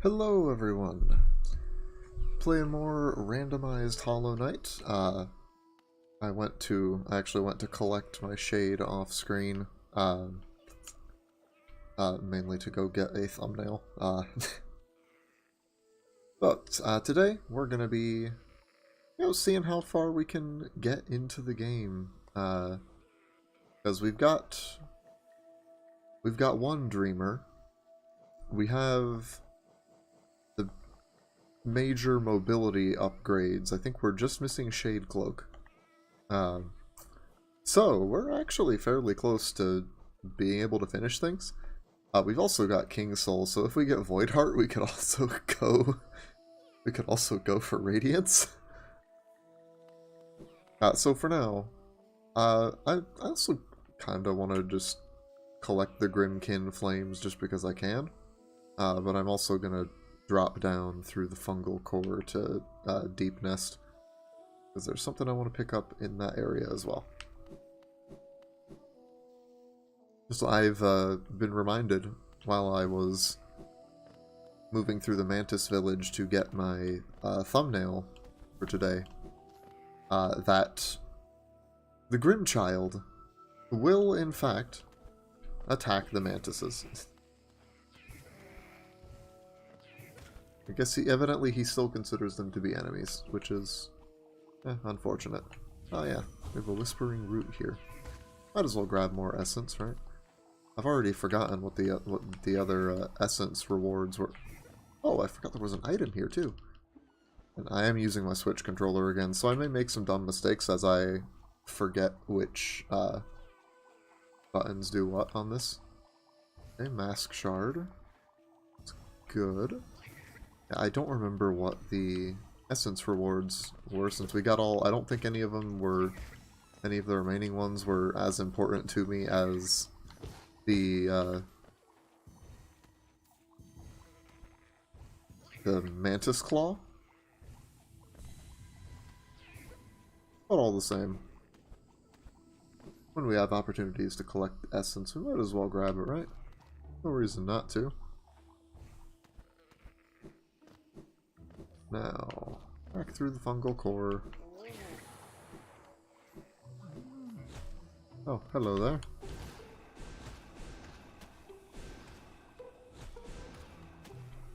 Hello everyone! Playing more randomized Hollow Knight. I actually went to collect my shade off screen, mainly to go get a thumbnail. But today we're gonna be, seeing how far we can get into the game. Because we've got one dreamer. We have the major mobility upgrades. I think we're just missing Shade Cloak. So we're actually fairly close to being able to finish things. We've also got King Soul, so if we get Void Heart, we could also go for Radiance. So for now, I also kind of want to just collect the Grimkin Flames just because I can. But I'm also going to drop down through the fungal core to Deep Nest, because there's something I want to pick up in that area as well. So I've been reminded while I was moving through the Mantis Village to get my thumbnail for today, that the Grimchild will, in fact, attack the Mantises. I guess evidently he still considers them to be enemies, which is unfortunate. Oh yeah, we have a Whispering Root here. Might as well grab more essence, right? I've already forgotten what the other essence rewards were. Oh, I forgot there was an item here too. And I am using my Switch controller again, so I may make some dumb mistakes as I forget which buttons do what on this. Okay, Mask Shard. That's good. I don't remember what the essence rewards were since we got all. I don't think any of the remaining ones were as important to me as the Mantis Claw. But all the same, when we have opportunities to collect essence, we might as well grab it, right? No reason not to. Now, back through the fungal core. Oh, hello there.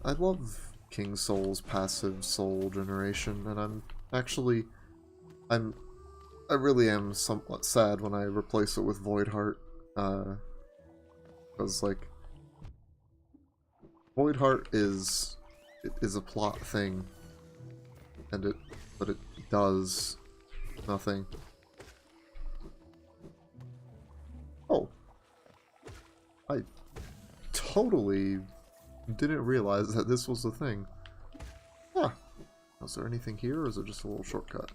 I love King Soul's passive soul generation, and I really am somewhat sad when I replace it with Void Heart, because like Void Heart is a plot thing, but it does nothing. Oh, I totally didn't realize that this was a thing. Huh. Is there anything here, or is it just a little shortcut?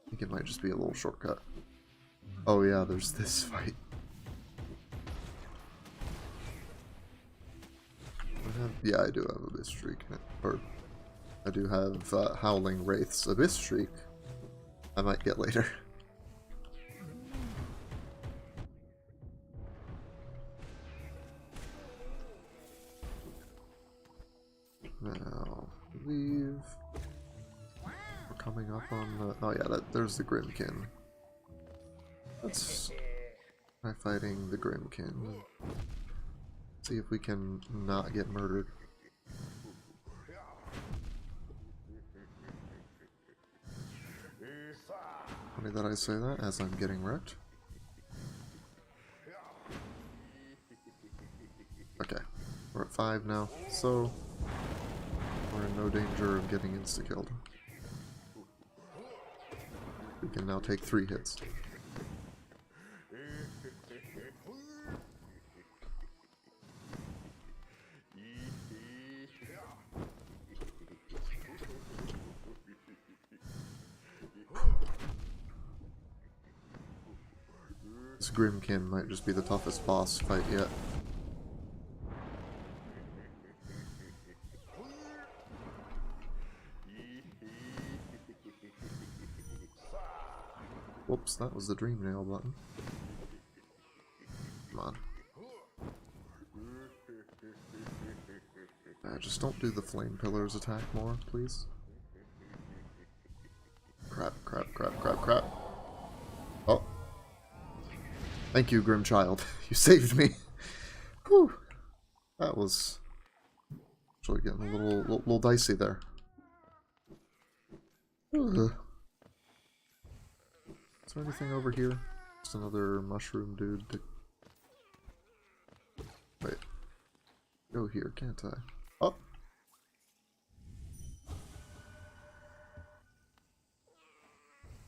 I think it might just be a little shortcut. Oh yeah, there's this fight. Yeah, I do have Abyss Streak. Or, I do have Howling Wraith's Abyss Streak. I might get later. Now, we're coming up on the... Oh yeah, there's the Grimkin. Let's try fighting the Grimkin. See if we can not get murdered. Funny that I say that as I'm getting wrecked. Okay, we're at 5 now, so we're in no danger of getting insta-killed. We can now take 3 hits. This Grimkin might just be the toughest boss fight yet. Whoops, that was the Dream Nail button. Come on. Just don't do the flame pillars attack more, please. Crap, crap, crap, crap, crap. Oh. Thank you, Grim Child. You saved me. Whew. That was actually getting a little dicey there. Ugh. Is there anything over here? Just another mushroom dude to... Wait. Go here, can't I? Oh!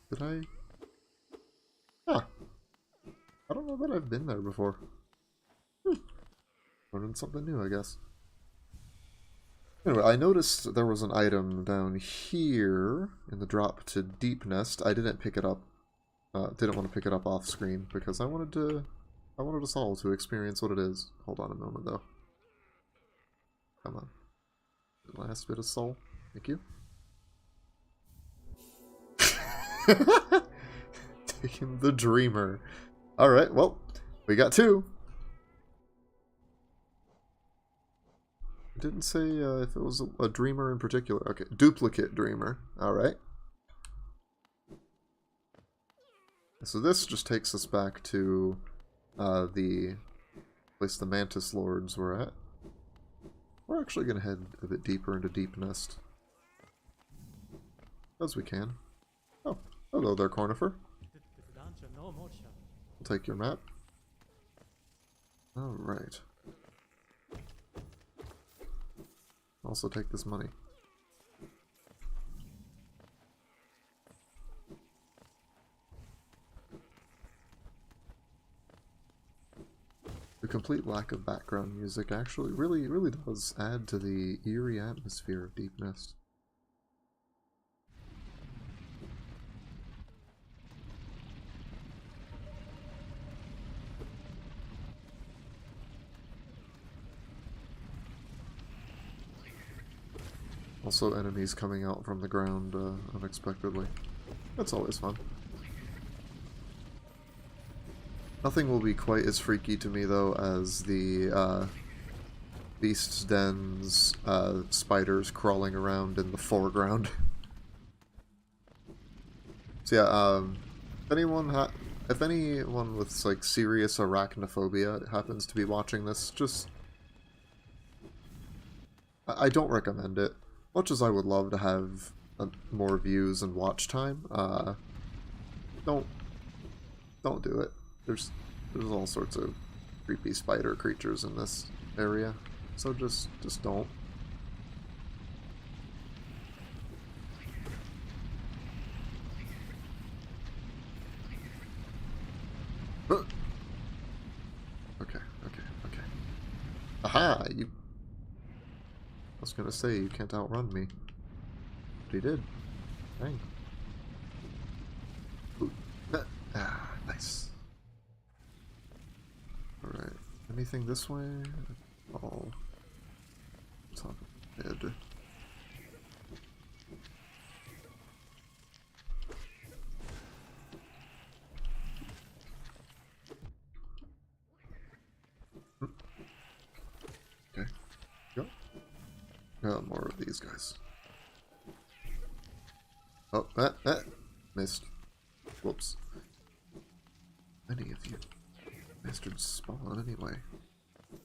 Did I? Ah! I don't know that I've been there before. Learning something new, I guess. Anyway, I noticed there was an item down here in the drop to Deep Nest. I didn't pick it up. Didn't want to pick it up off screen because I wanted us all to experience what it is. Hold on a moment, though. Come on. The last bit of soul. Thank you. Taking the dreamer. Alright, well, we got two. It didn't say if it was a dreamer in particular. Okay, duplicate dreamer. Alright. So this just takes us back to the place the Mantis Lords were at. We're actually going to head a bit deeper into Deep Nest. As we can. Oh, hello there, Cornifer. We'll take your map. Alright. Also take this money. The complete lack of background music actually really does add to the eerie atmosphere of Deep Nest. Also enemies coming out from the ground unexpectedly. That's always fun. Nothing will be quite as freaky to me, though, as the Beast's Den's spiders crawling around in the foreground. So yeah, if anyone with, like, serious arachnophobia happens to be watching this, just... I don't recommend it. Much as I would love to have more views and watch time, don't do it. There's all sorts of creepy spider creatures in this area, so just don't. Okay. Aha! I was gonna say you can't outrun me, but he did. Dang. Ooh. Ah, nice. Alright, anything this way? Oh, top of head. Okay, go. More of these guys. Oh, missed. Whoops. Many of you. Bastards spawn anyway.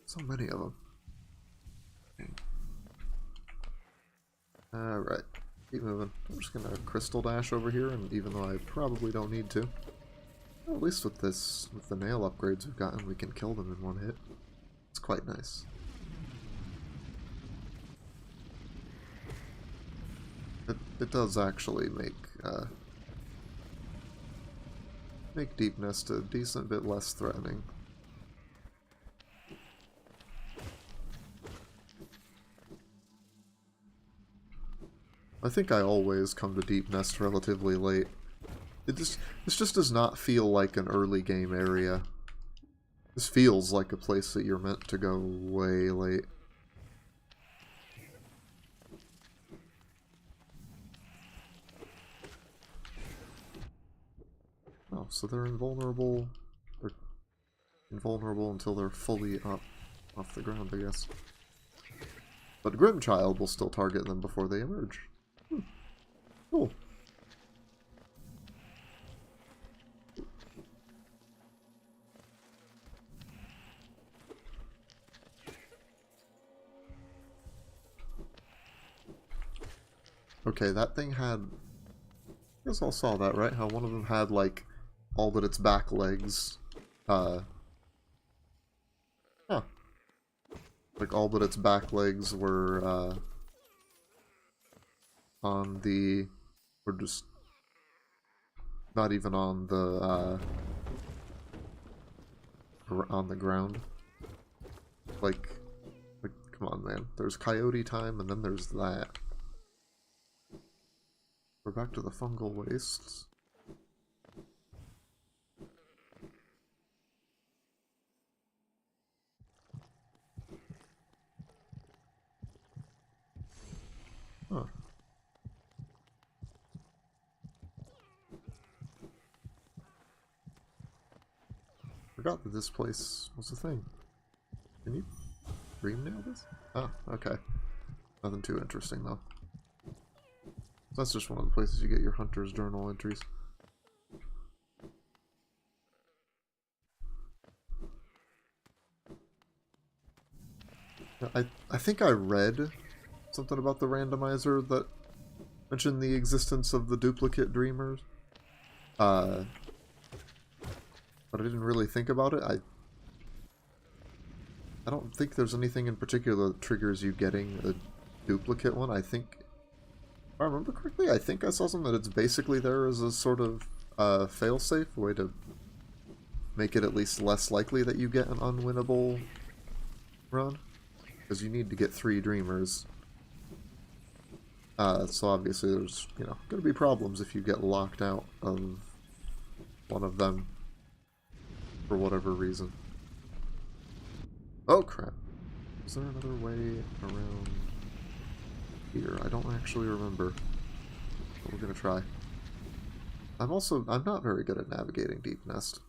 So many of them. Okay. Alright. Keep moving. I'm just gonna crystal dash over here, and even though I probably don't need to. Well, at least with the nail upgrades we've gotten, we can kill them in one hit. It's quite nice. It does actually make Deep Nest a decent bit less threatening. I think I always come to Deep Nest relatively late. This just does not feel like an early game area. This feels like a place that you're meant to go way late. Oh, so they're invulnerable. They're invulnerable until they're fully up off the ground, I guess. But Grimchild will still target them before they emerge. Cool. Okay, that thing had... I guess I saw that, right? How one of them had, like, all but its back legs, Huh. Like, all but its back legs were, on the... Or just... Not even on the, on the ground. Like, come on, man. There's coyote time, and then there's that. We're back to the fungal wastes. Huh. Forgot that this place was a thing. Can you dream nail this? Oh, okay. Nothing too interesting, though. That's just one of the places you get your hunter's journal entries. I think I read something about the randomizer that mentioned the existence of the duplicate dreamers. But I didn't really think about it. I don't think there's anything in particular that triggers you getting a duplicate one. I think, if I remember correctly, I think I saw something that it's basically there as a sort of failsafe, a way to make it at least less likely that you get an unwinnable run. Because you need to get 3 dreamers. So obviously there's, you know, going to be problems if you get locked out of one of them for whatever reason. Oh crap. Is there another way around here? I don't actually remember. But we're going to try. I'm not very good at navigating Deep Nest.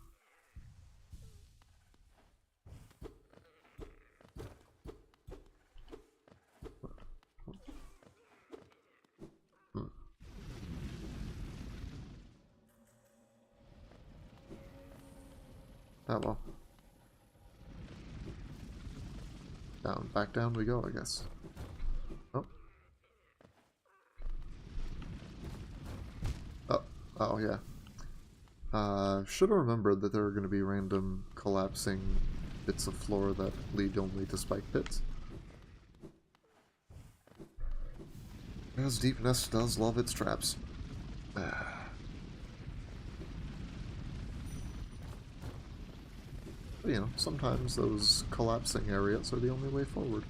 Oh well. Back down we go, I guess. Oh. Oh yeah. Should have remembered that there are going to be random collapsing bits of floor that lead only to spike pits. As Deep Nest does love its traps. But, you know, sometimes those collapsing areas are the only way forward.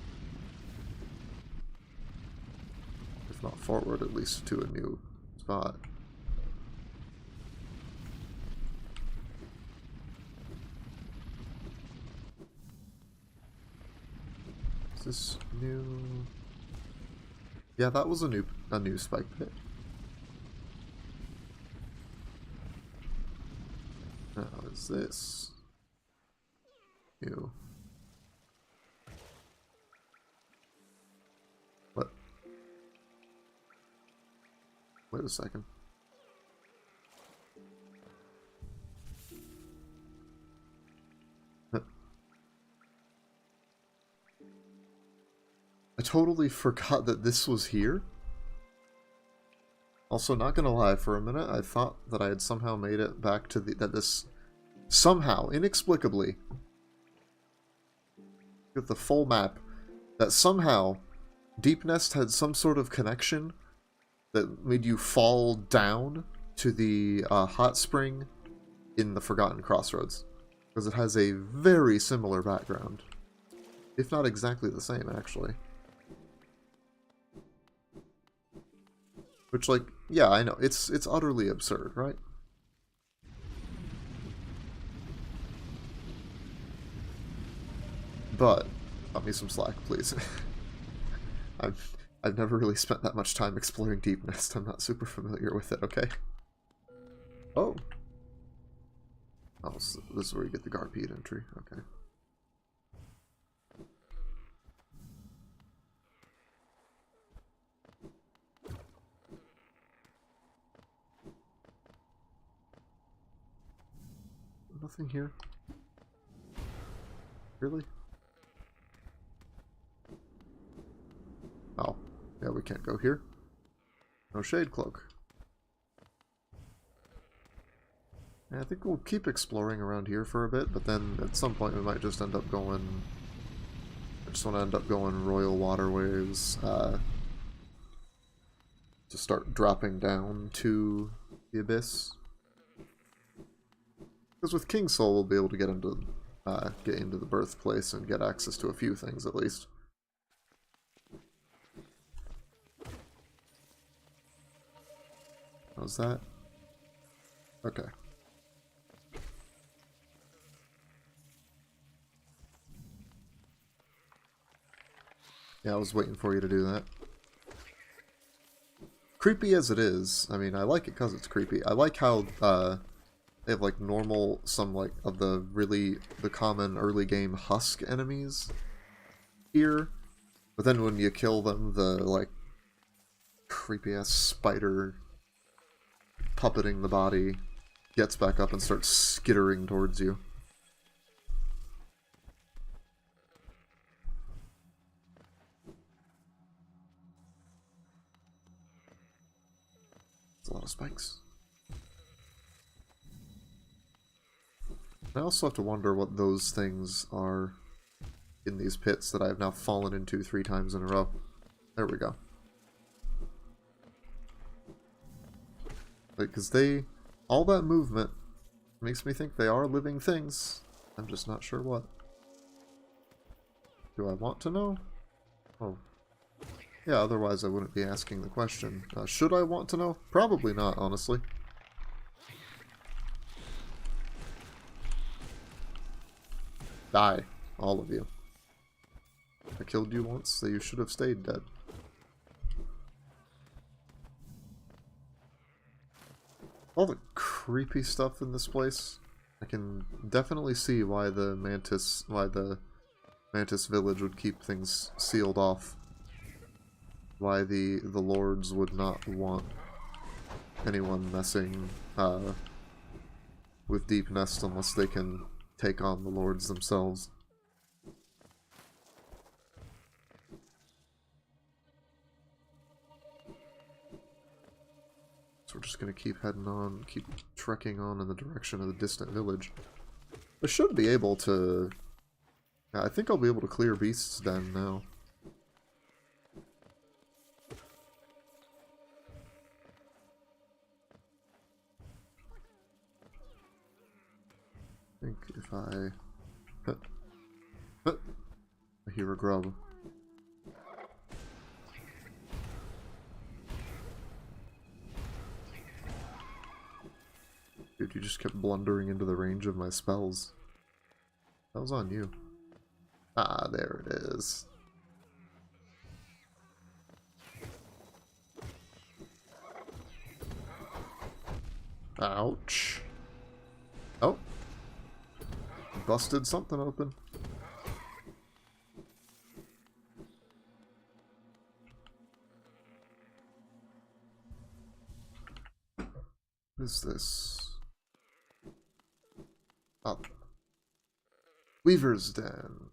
If not forward, at least to a new spot. Is this new? Yeah, that was a new spike pit. Now is this new? What? Wait a second. I totally forgot that this was here. Also, not gonna lie, for a minute I thought that I had somehow made it back to this somehow, inexplicably, with the full map, that somehow Deep Nest had some sort of connection that made you fall down to the hot spring in the Forgotten Crossroads. Because it has a very similar background. If not exactly the same, actually. Which, like, yeah, I know, it's utterly absurd, right? But, cut me some slack, please. I've never really spent that much time exploring Deep Nest. I'm not super familiar with it, okay? Oh. Oh, so this is where you get the Garpede entry, okay. Nothing here. Really? Oh, yeah, we can't go here. No shade cloak. Yeah, I think we'll keep exploring around here for a bit, but then at some point we might just end up going... I just want to end up going Royal Waterways, to start dropping down to the Abyss. Because with King Soul we'll be able to get into the birthplace and get access to a few things at least. How's that? Okay. Yeah, I was waiting for you to do that. Creepy as it is, I mean, I like it because it's creepy. I like how, they have, like, normal, some, like, of the common early game husk enemies here. But then when you kill them, the, like, creepy-ass spider puppeting the body gets back up and starts skittering towards you. It's a lot of spikes. I also have to wonder what those things are in these pits that I have now fallen into 3 times in a row. There we go. Because all that movement makes me think they are living things. I'm just not sure what. Do I want to know? Oh. Yeah, otherwise I wouldn't be asking the question. Should I want to know? Probably not, honestly. Die, all of you. I killed you once, so you should have stayed dead. All the creepy stuff in this place. I can definitely see why the Mantis village would keep things sealed off. Why the lords would not want anyone messing with Deep Nest unless they can take on the lords themselves. So we're just gonna keep heading on, keep trekking on in the direction of the distant village. I should be able to... I think I'll be able to clear Beast's Den now. I think if I... I hear a grub. Dude, you just kept blundering into the range of my spells. That was on you. Ah, there it is. Ouch. Oh. Busted something open. What is this? Up. Weaver's Den.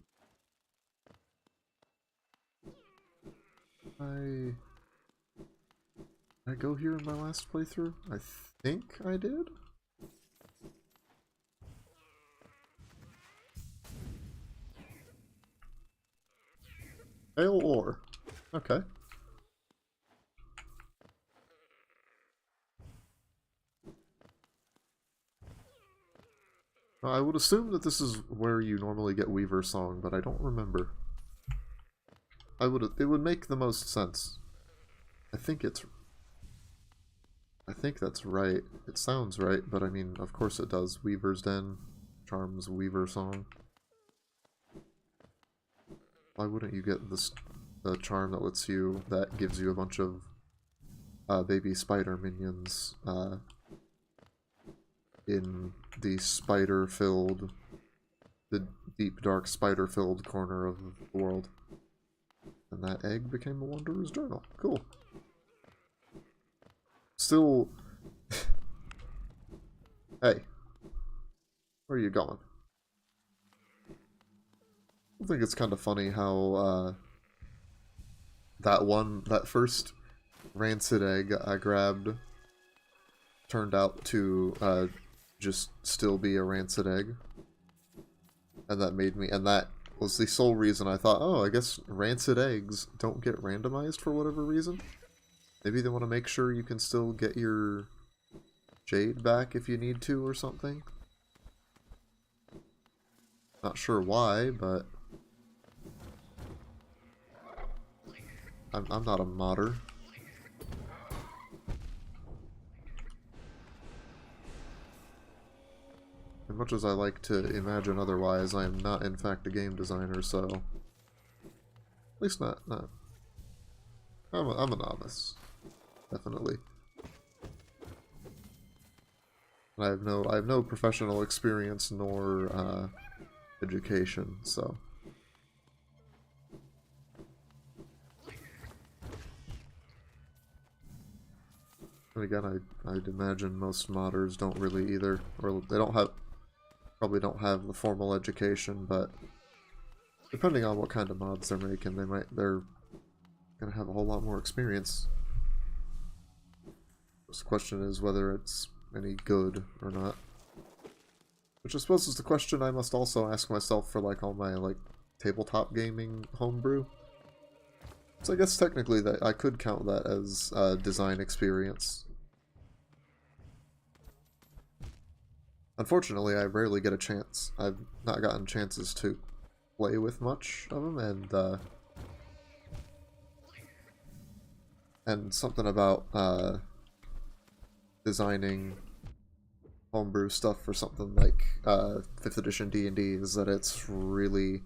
Did I go here in my last playthrough? I think I did? Ale ore. Okay. I would assume that this is where you normally get Weaver Song, but I don't remember. It would make the most sense. I think that's right. It sounds right, but I mean, of course it does. Weaver's Den, Charm's Weaver Song. Why wouldn't you get the charm that gives you a bunch of baby spider minions in the the deep dark spider-filled corner of the world? And that egg became a Wanderer's Journal. Cool. Still... Hey. Where are you going? I think it's kind of funny how that first rancid egg I grabbed turned out to just still be a rancid egg. And that was the sole reason I thought, oh, I guess rancid eggs don't get randomized for whatever reason. Maybe they want to make sure you can still get your jade back if you need to or something. Not sure why, but I'm not a modder. As much as I like to imagine otherwise, I am not in fact a game designer, so at least not. I'm a novice, definitely. I have no professional experience nor education, so. And again, I'd imagine most modders don't really either, or they probably don't have the formal education, but depending on what kind of mods they're making, they're gonna have a whole lot more experience. The question is whether it's any good or not. Which I suppose is the question I must also ask myself for like all my like tabletop gaming homebrew. So I guess technically that I could count that as design experience. Unfortunately, I rarely get a chance. I've not gotten chances to play with much of them, and something about designing homebrew stuff for something like 5th edition D&D is that it's really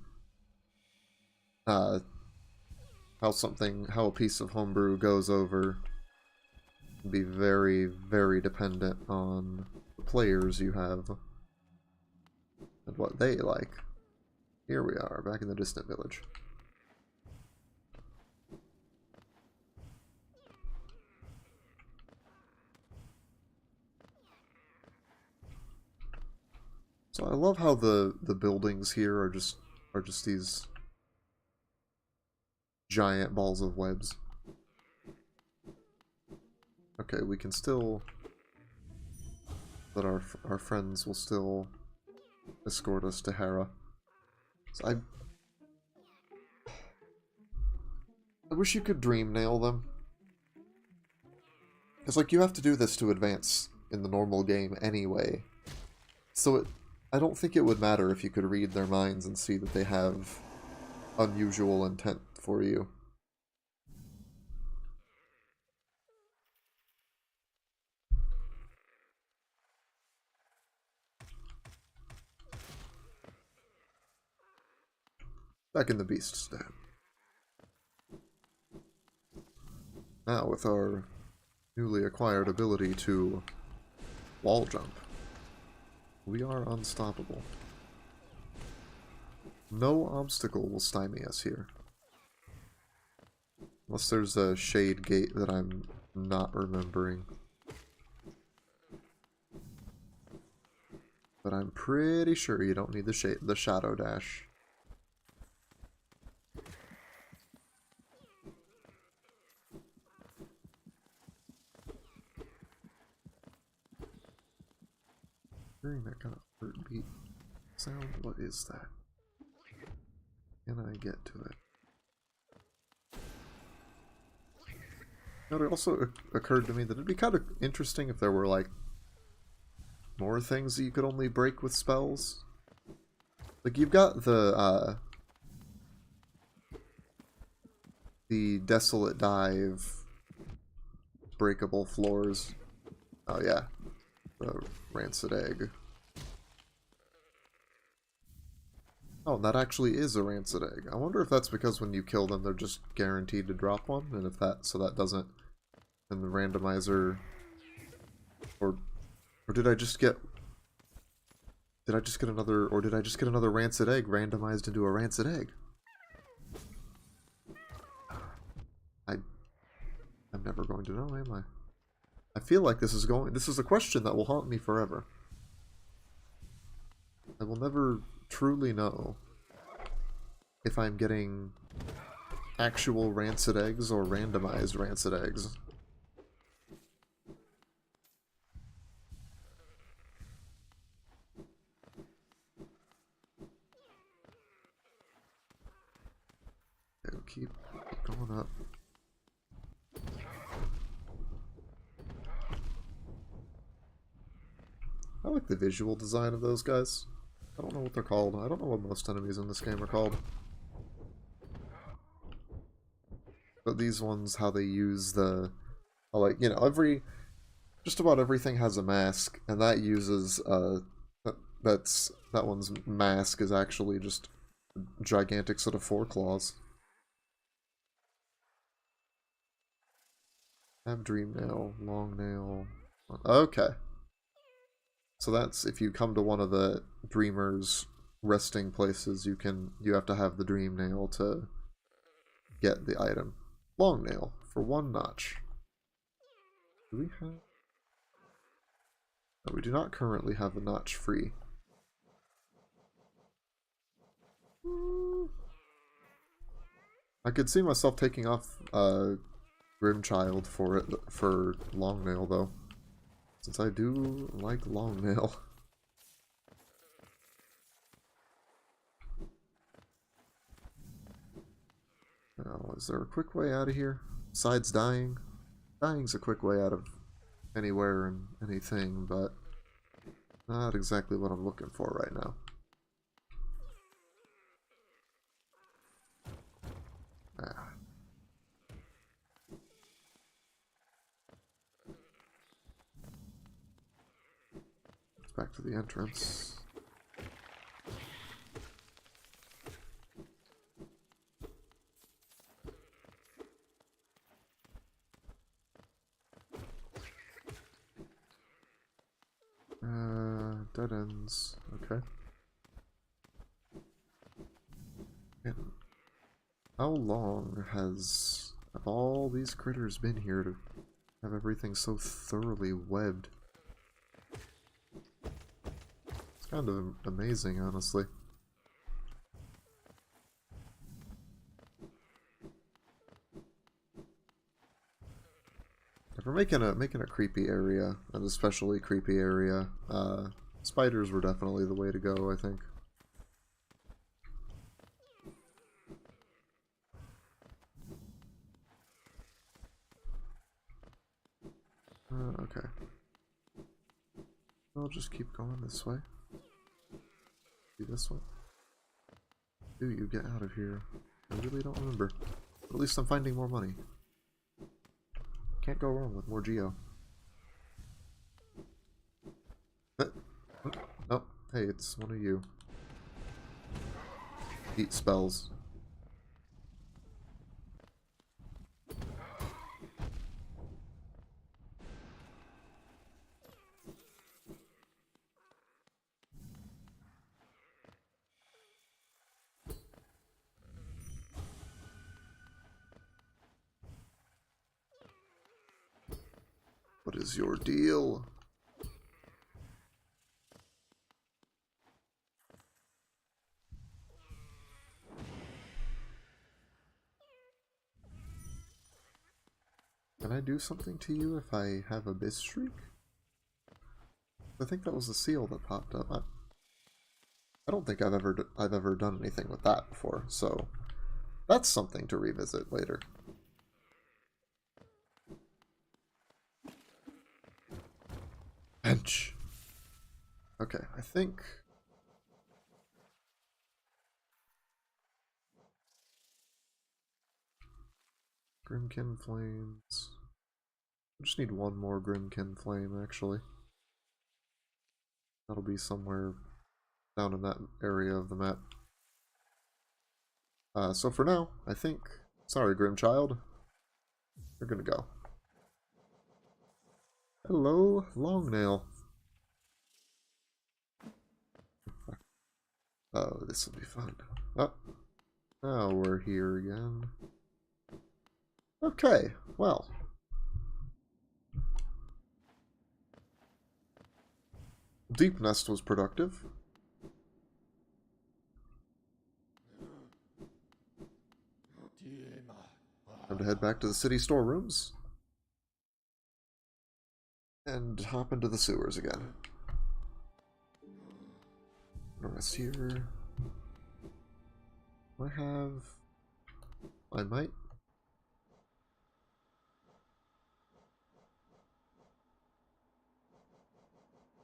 how a piece of homebrew goes over can be very, very dependent on the players you have and what they like. Here we are, back in the distant village. So I love how the buildings here are just these giant balls of webs. Okay, we can still, but our friends will still escort us to Hera. So I wish you could dream nail them. Because like you have to do this to advance in the normal game anyway. So I don't think it would matter if you could read their minds and see that they have unusual intent for you. Back in the Beast's Den. Now with our newly acquired ability to wall jump, we are unstoppable. No obstacle will stymie us here. Unless there's a shade gate that I'm not remembering. But I'm pretty sure you don't need the shadow dash. Hearing that kind of heartbeat sound, what is that? Can I get to it? It also occurred to me that it'd be kind of interesting if there were like more things that you could only break with spells. Like you've got the Desolate Dive breakable floors. Oh yeah, the Rancid Egg. Oh, and that actually is a Rancid Egg. I wonder if that's because when you kill them, they're just guaranteed to drop one, and if that doesn't, then the randomizer, or did I just get another Rancid Egg randomized into a Rancid Egg? I'm never going to know, am I? I feel like this is a question that will haunt me forever. I will never truly know if I'm getting actual rancid eggs or randomized rancid eggs. Keep going up. I like the visual design of those guys. I don't know what they're called. I don't know what most enemies in this game are called. But these ones, how they use the... like, you know, just about everything has a mask, and that uses, that one's mask is actually just a gigantic set of foreclaws. Have dream nail, long nail. Okay. So that's, if you come to one of the dreamers' resting places, you have to have the dream nail to get the item. Long nail for 1 notch. Do we have... No, we do not currently have a notch free. I could see myself taking off Grimchild for it, for long nail though, since I do like long nail. Now, is there a quick way out of here? Besides dying? Dying's a quick way out of anywhere and anything, but not exactly what I'm looking for right now. Ah. Back to the entrance. Dead ends. Okay. And how long has all these critters been here to have everything so thoroughly webbed? It's kind of amazing, honestly. If we're making a creepy area, an especially creepy area, spiders were definitely the way to go, I think. Okay. I'll just keep going this way. Do this one. Do you get out of here? I really don't remember. But at least I'm finding more money. Can't go wrong with more Geo. Oh, hey, it's one of you. Eat spells. What is your deal? Can I do something to you if I have a Biz Streak? I think that was the seal that popped up. I don't think I've ever done anything with that before, so that's something to revisit later. Bench. Okay, I think... Grimkin Flames. I just need one more Grimkin Flame, actually. That'll be somewhere down in that area of the map. So for now, I think... Sorry, Grimchild. You're gonna go. Hello, Longnail. Oh, this will be fun. Oh, now we're here again. Okay, well. Deep Nest was productive. Time to head back to the city storerooms. And hop into the sewers again. Rest here. Do I have... I might.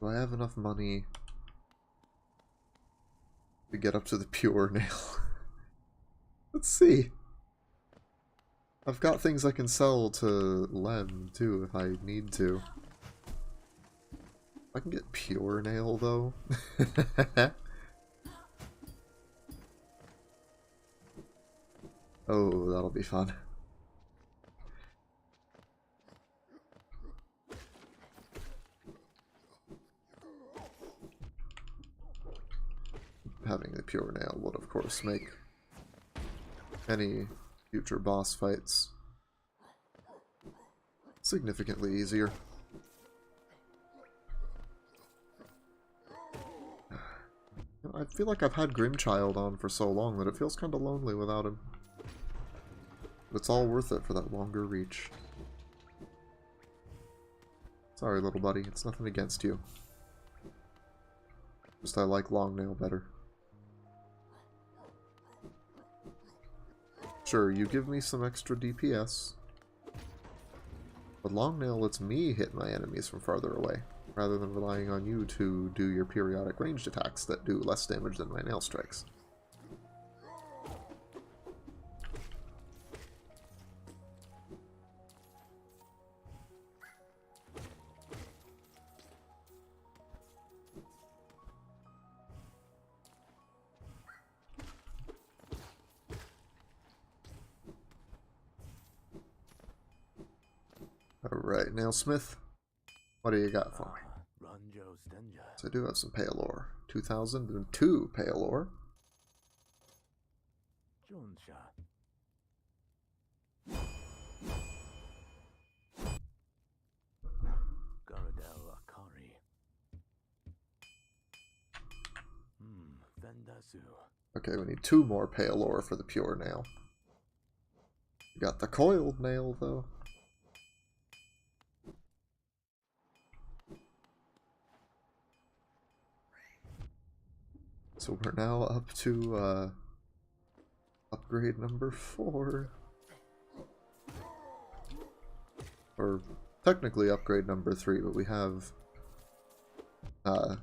Do I have enough money to get up to the pure nail? Let's see. I've got things I can sell to Lem, too, if I need to. I can get pure nail, though. Oh, that'll be fun. Having the pure nail would, of course, make any future boss fights significantly easier. I feel like I've had Grimchild on for so long that it feels kind of lonely without him. But it's all worth it for that longer reach. Sorry, little buddy, it's nothing against you. Just I like Longnail better. Sure, you give me some extra DPS, but Longnail lets me hit my enemies from farther away, rather than relying on you to do your periodic ranged attacks that do less damage than my nail strikes. Alright, Nailsmith, what do you got for me? So I do have some pale ore. 2002 pale ore. Okay, we need 2 more pale ore for the pure nail. We got the coiled nail, though. So we're now up to upgrade number 4. Or technically upgrade number 3, but we have the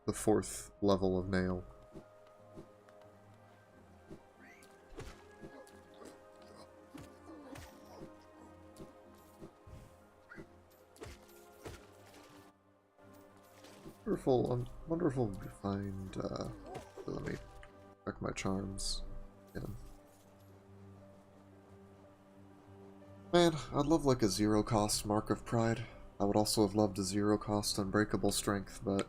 4th level of nail. Wonderful to find, let me check my charms again. Man, I'd love like a 0 cost Mark of Pride. I would also have loved a 0 cost Unbreakable Strength, but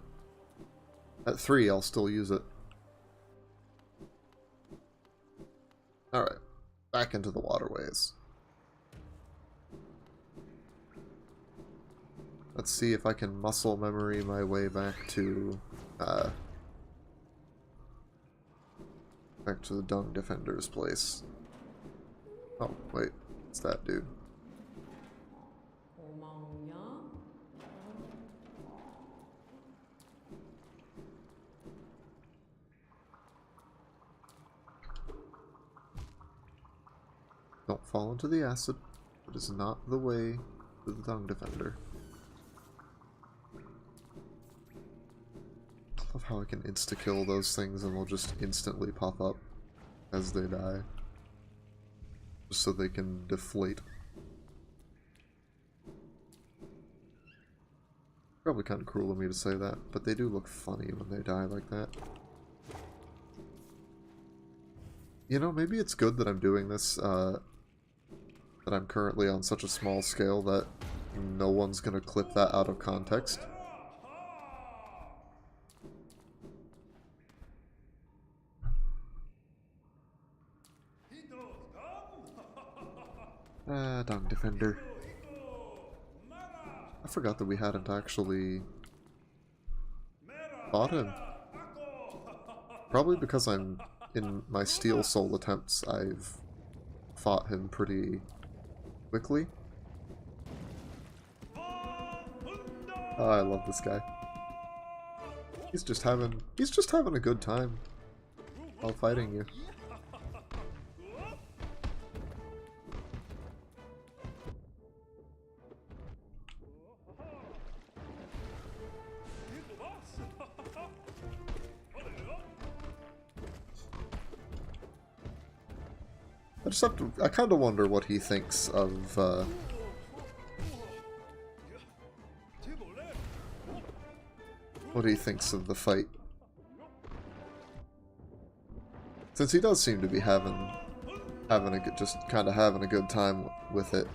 at 3 I'll still use it. Alright, back into the waterways. Let's see if I can muscle memory my way back to the Dung Defender's place. Oh, wait, it's that dude. Don't fall into the acid. It is not the way to the Dung Defender. I love how I can insta-kill those things and they'll just instantly pop up as they die. Just so they can deflate. Probably kind of cruel of me to say that, but they do look funny when they die like that. You know, maybe it's good that I'm doing this, that I'm currently on such a small scale that no one's gonna clip that out of context. Dung Defender. I forgot that we hadn't actually fought him. Probably because I'm in my Steel Soul attempts, I've fought him pretty quickly. Oh, I love this guy. He's just having a good time while fighting you. I kind of wonder what he thinks of, what he thinks of the fight. Since he does seem to be having a good, just kind of having a good time with it,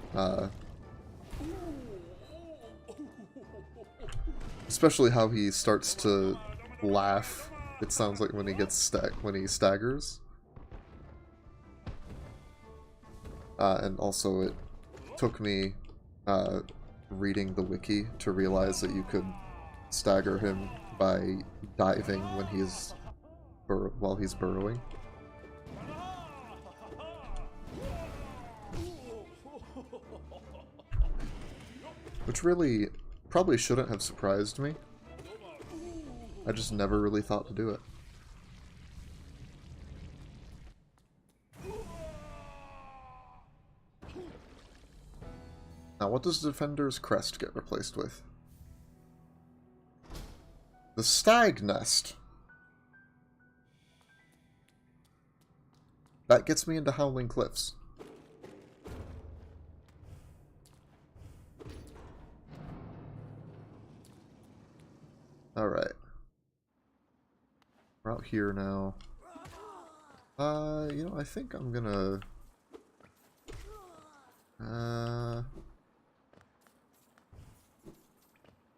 especially how he starts to laugh. It sounds like when he gets when he staggers. And also it took me reading the wiki to realize that you could stagger him by diving when while he's burrowing. Which really probably shouldn't have surprised me. I just never really thought to do it. Now, what does Defender's Crest get replaced with? The Stag Nest. That gets me into Howling Cliffs. Alright. We're out here now. You know, I think I'm gonna... I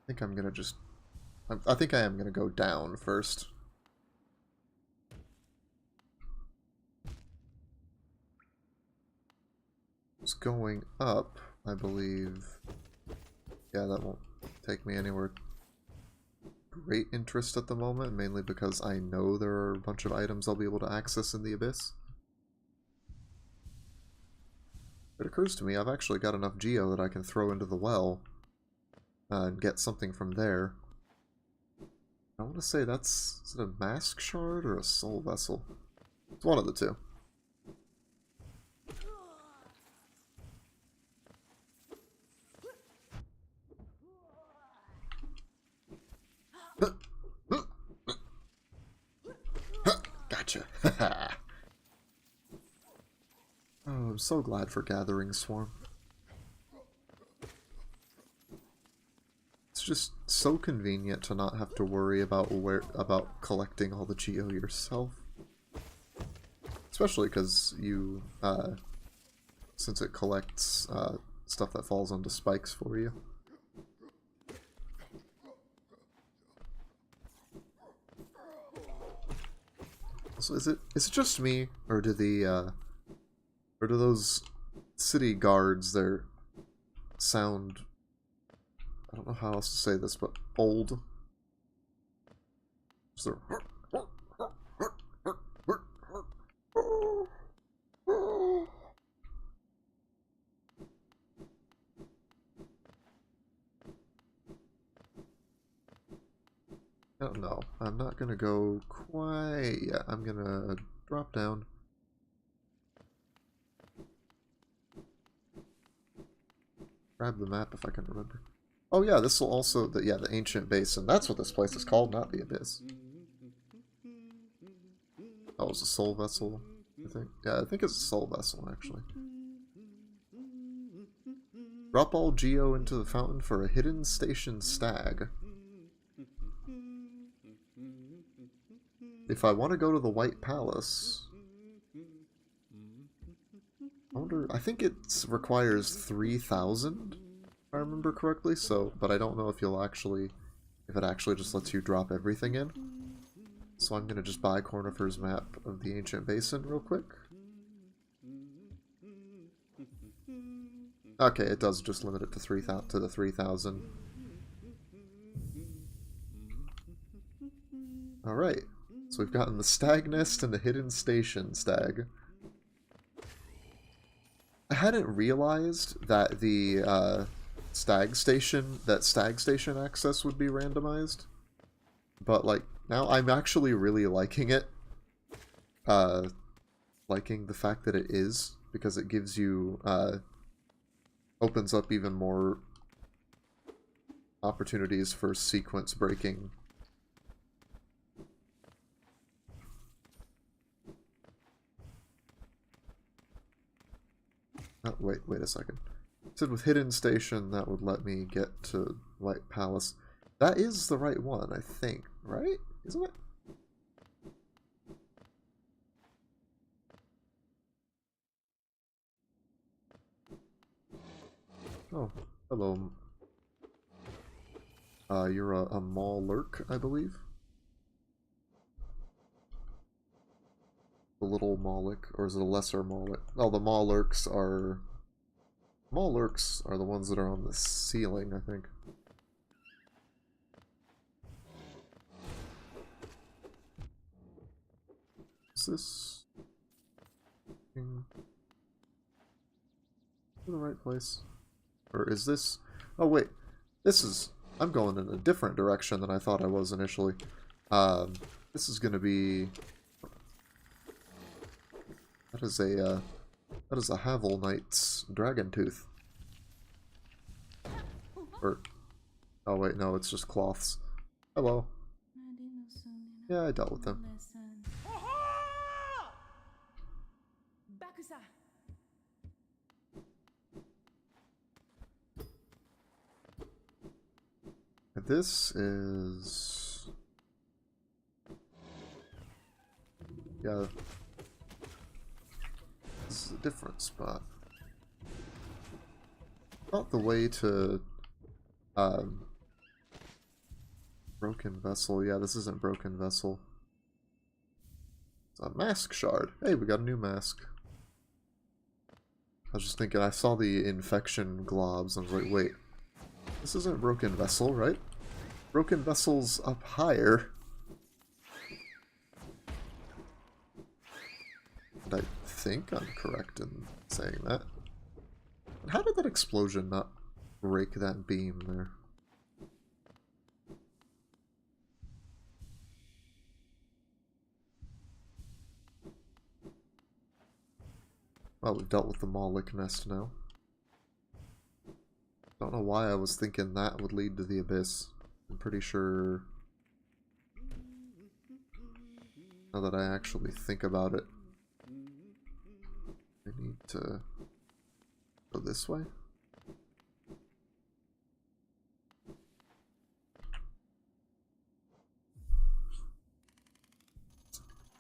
think I'm gonna just... I think I am gonna go down first. It's going up, I believe. Yeah, that won't take me anywhere great interest at the moment, mainly because I know there are a bunch of items I'll be able to access in the Abyss. It occurs to me I've actually got enough Geo that I can throw into the well and get something from there. I want to say that's... is it a Mask Shard or a Soul Vessel? It's one of the two. Gotcha. Oh, I'm so glad for Gathering Swarm. It's just so convenient to not have to worry about collecting all the Geo yourself. Especially because you, since it collects stuff that falls onto spikes for you. So is it just me, or do those city guards there sound, I don't know how else to say this, but old? So, oh no, I'm not gonna go quite yet. I'm gonna drop down. Grab the map if I can remember. Oh yeah, this will also, the Ancient Basin. That's what this place is called, not the Abyss. Oh, it's a Soul Vessel, I think. Yeah, I think it's a Soul Vessel, actually. Drop all Geo into the fountain for a hidden station stag. If I want to go to the White Palace... I think it requires 3,000, if I remember correctly, so, but I don't know if it actually just lets you drop everything in. So I'm gonna just buy Cornifer's map of the Ancient Basin real quick. Okay, it does just limit it to 3,000. Alright, so we've gotten the Stag Nest and the Hidden Station Stag. I hadn't realized that the stag station access would be randomized. But, like, now I'm actually really liking it. Liking the fact that it is, because it gives you, opens up even more opportunities for sequence breaking. Oh, wait a second. It said with hidden station, that would let me get to White Palace. That is the right one, I think, right? Isn't it? Oh, hello. You're a mall lurk, I believe. The little Maulic, or is it a lesser Maulic? Oh, the Maulurks are... Maulurks are the ones that are on the ceiling, I think. Is this... in the right place? Or is this... Oh, wait. This is... I'm going in a different direction than I thought I was initially. This is going to be... That is a Havel Knight's Dragon Tooth. Or... Oh, wait, no, it's just cloths. Hello. Yeah, I dealt with them. This is... Yeah. This is a different spot. Not the way to... Broken Vessel. Yeah, this isn't Broken Vessel. It's a mask shard. Hey, we got a new mask. I was just thinking, I saw the infection globs, and I was like, wait. This isn't Broken Vessel, right? Broken Vessel's up higher. And I think I'm correct in saying that. And how did that explosion not break that beam there? Well, we've dealt with the Maulic nest now. Don't know why I was thinking that would lead to the Abyss. I'm pretty sure... Now that I actually think about it, I need to go this way.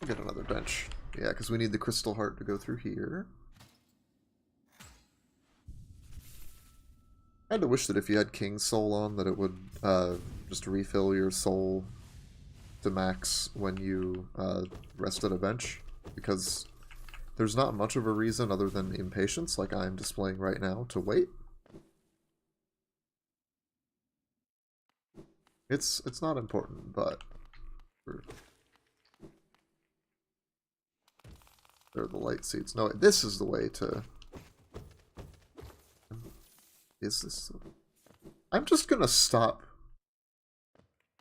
I'll get another bench. Yeah, because we need the Crystal Heart to go through here. I kind of wish that if you had King's Soul on, that it would just refill your soul to max when you rest at a bench, because there's not much of a reason other than impatience, like I'm displaying right now, to wait. It's not important, but there are the light seeds. No, this is the way to... Is this... I'm just gonna stop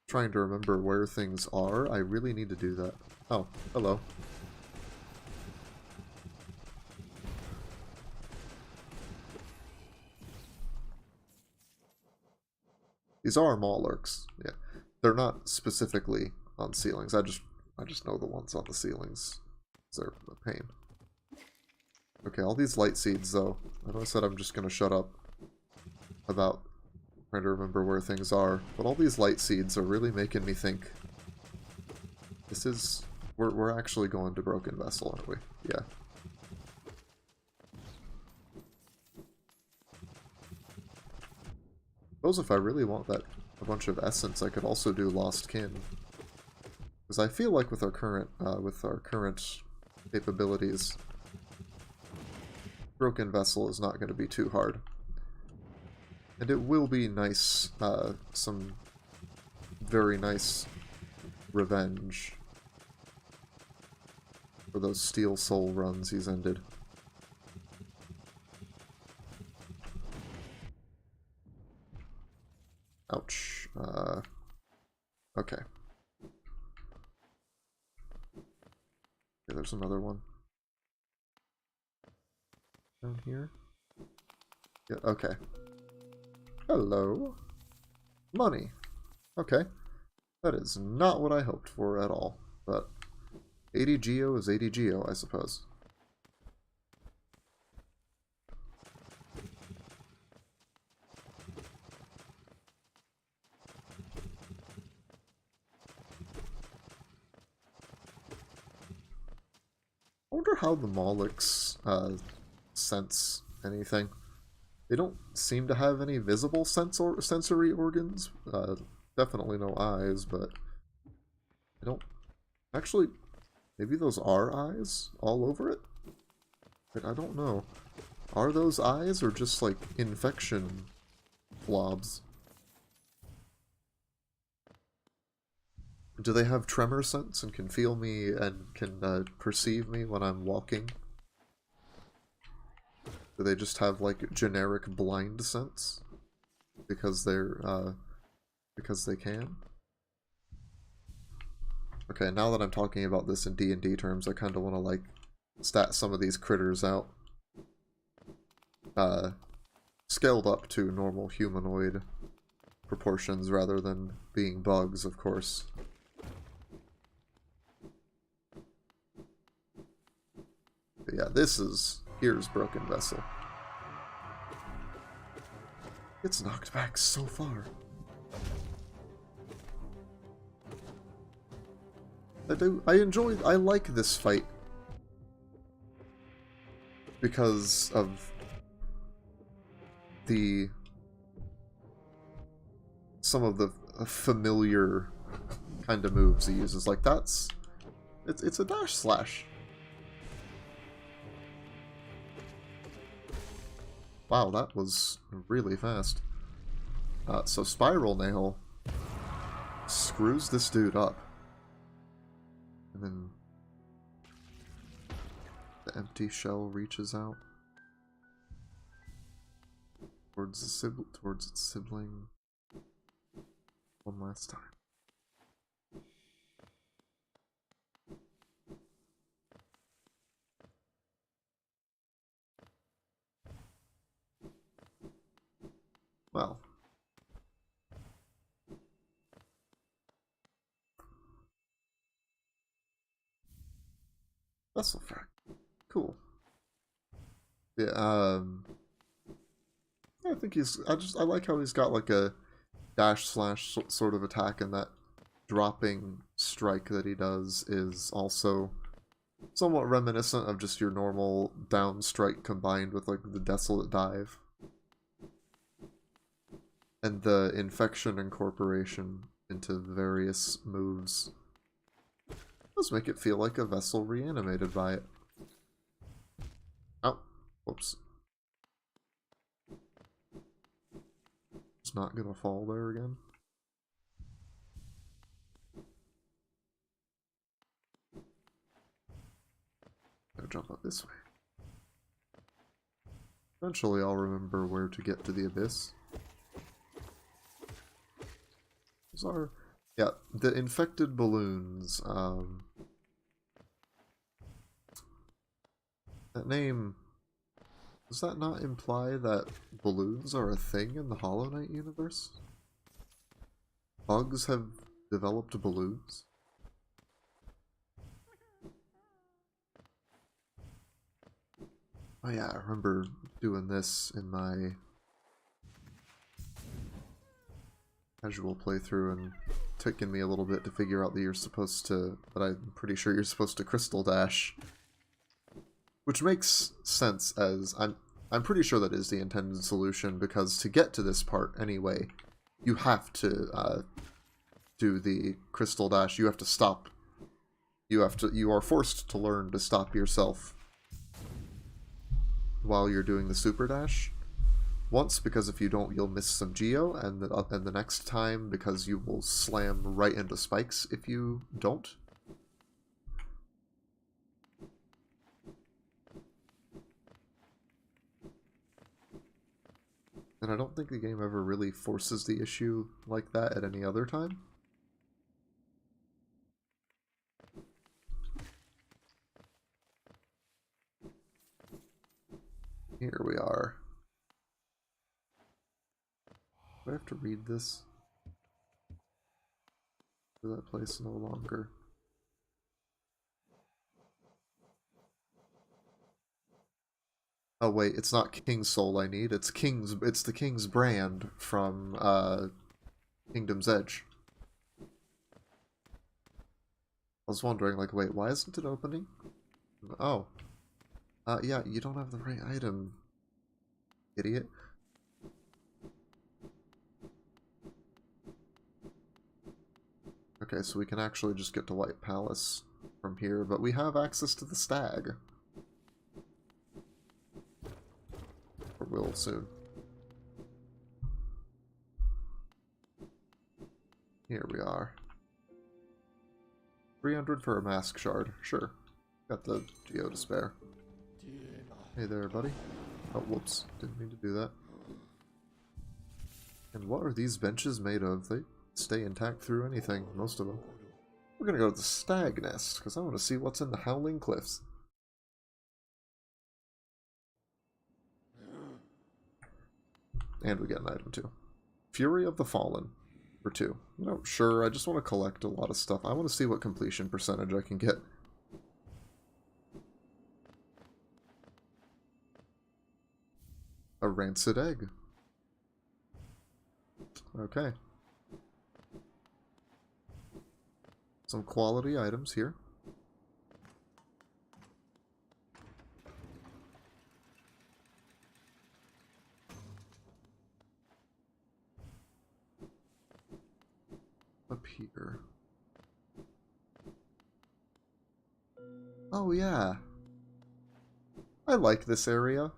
trying to remember where things are. I really need to do that. Oh, hello. These are Maulurks. Yeah. They're not specifically on ceilings. I just know the ones on the ceilings. They're a pain. Okay, all these light seeds though. I know I said I'm just gonna shut up about trying to remember where things are, but all these light seeds are really making me think this is... We're actually going to Broken Vessel, aren't we? Yeah. Suppose if I really want that a bunch of essence, I could also do Lost Kin. Because I feel like with our current capabilities, Broken Vessel is not going to be too hard. And it will be nice, some very nice revenge for those Steel Soul runs he's ended. another one. Down here? Yeah, okay. Hello. Money. Okay. That is not what I hoped for at all, but 80 geo is 80 geo, I suppose. I wonder how the Molochs sense anything. They don't seem to have any visible sensory organs. Definitely no eyes, but I don't... Actually, maybe those are eyes all over it? But I don't know. Are those eyes or just like infection blobs? Do they have tremor sense and can feel me and can perceive me when I'm walking? Do they just have like generic blind sense? Because they can? Okay, now that I'm talking about this in D&D terms, I kind of want to like stat some of these critters out. Scaled up to normal humanoid proportions rather than being bugs, of course. But yeah, here's Broken Vessel. It's knocked back so far. I like this fight. Because of some of the familiar kind of moves he uses. Like it's a dash slash. Wow, that was really fast. So Spiral Nail screws this dude up. And then the empty shell reaches out towards its sibling one last time. Well, Vessel Frag. Cool. Yeah, I think I like how he's got like a dash slash sort of attack, and that dropping strike that he does is also somewhat reminiscent of just your normal down strike combined with like the Desolate Dive. And the infection incorporation into various moves does make it feel like a vessel reanimated by it. Oh, whoops. It's not gonna fall there again. Gotta jump up this way. Eventually I'll remember where to get to the abyss. Those are... yeah, the infected balloons, that name... does that not imply that balloons are a thing in the Hollow Knight universe? Bugs have developed balloons? Oh yeah, I remember doing this in my casual playthrough and taking me a little bit to figure out that I'm pretty sure you're supposed to crystal dash. Which makes sense, as I'm pretty sure that is the intended solution, because to get to this part anyway, you have to do the crystal dash. You have to stop. You are forced to learn to stop yourself while you're doing the super dash. Once, because if you don't, you'll miss some geo, and the next time, because you will slam right into spikes if you don't. And I don't think the game ever really forces the issue like that at any other time. Here we are. Do I have to read this? To that place no longer. Oh wait, it's not King's Soul I need, it's the King's Brand from Kingdom's Edge. I was wondering, like, wait, why isn't it opening? Oh. Yeah, you don't have the right item, idiot. Okay, so we can actually just get to White Palace from here, but we have access to the stag. Or will soon. Here we are. 300 for a mask shard. Sure. Got the geo to spare. Hey there, buddy. Oh, whoops. Didn't mean to do that. And what are these benches made of? They stay intact through anything, most of them. We're gonna go to the stag nest, because I want to see what's in the Howling Cliffs. And we get an item too. Fury of the Fallen for 2. You know, sure, I just want to collect a lot of stuff. I want to see what completion percentage I can get. A rancid egg. Okay. Some quality items here. Up here. Oh yeah. I like this area.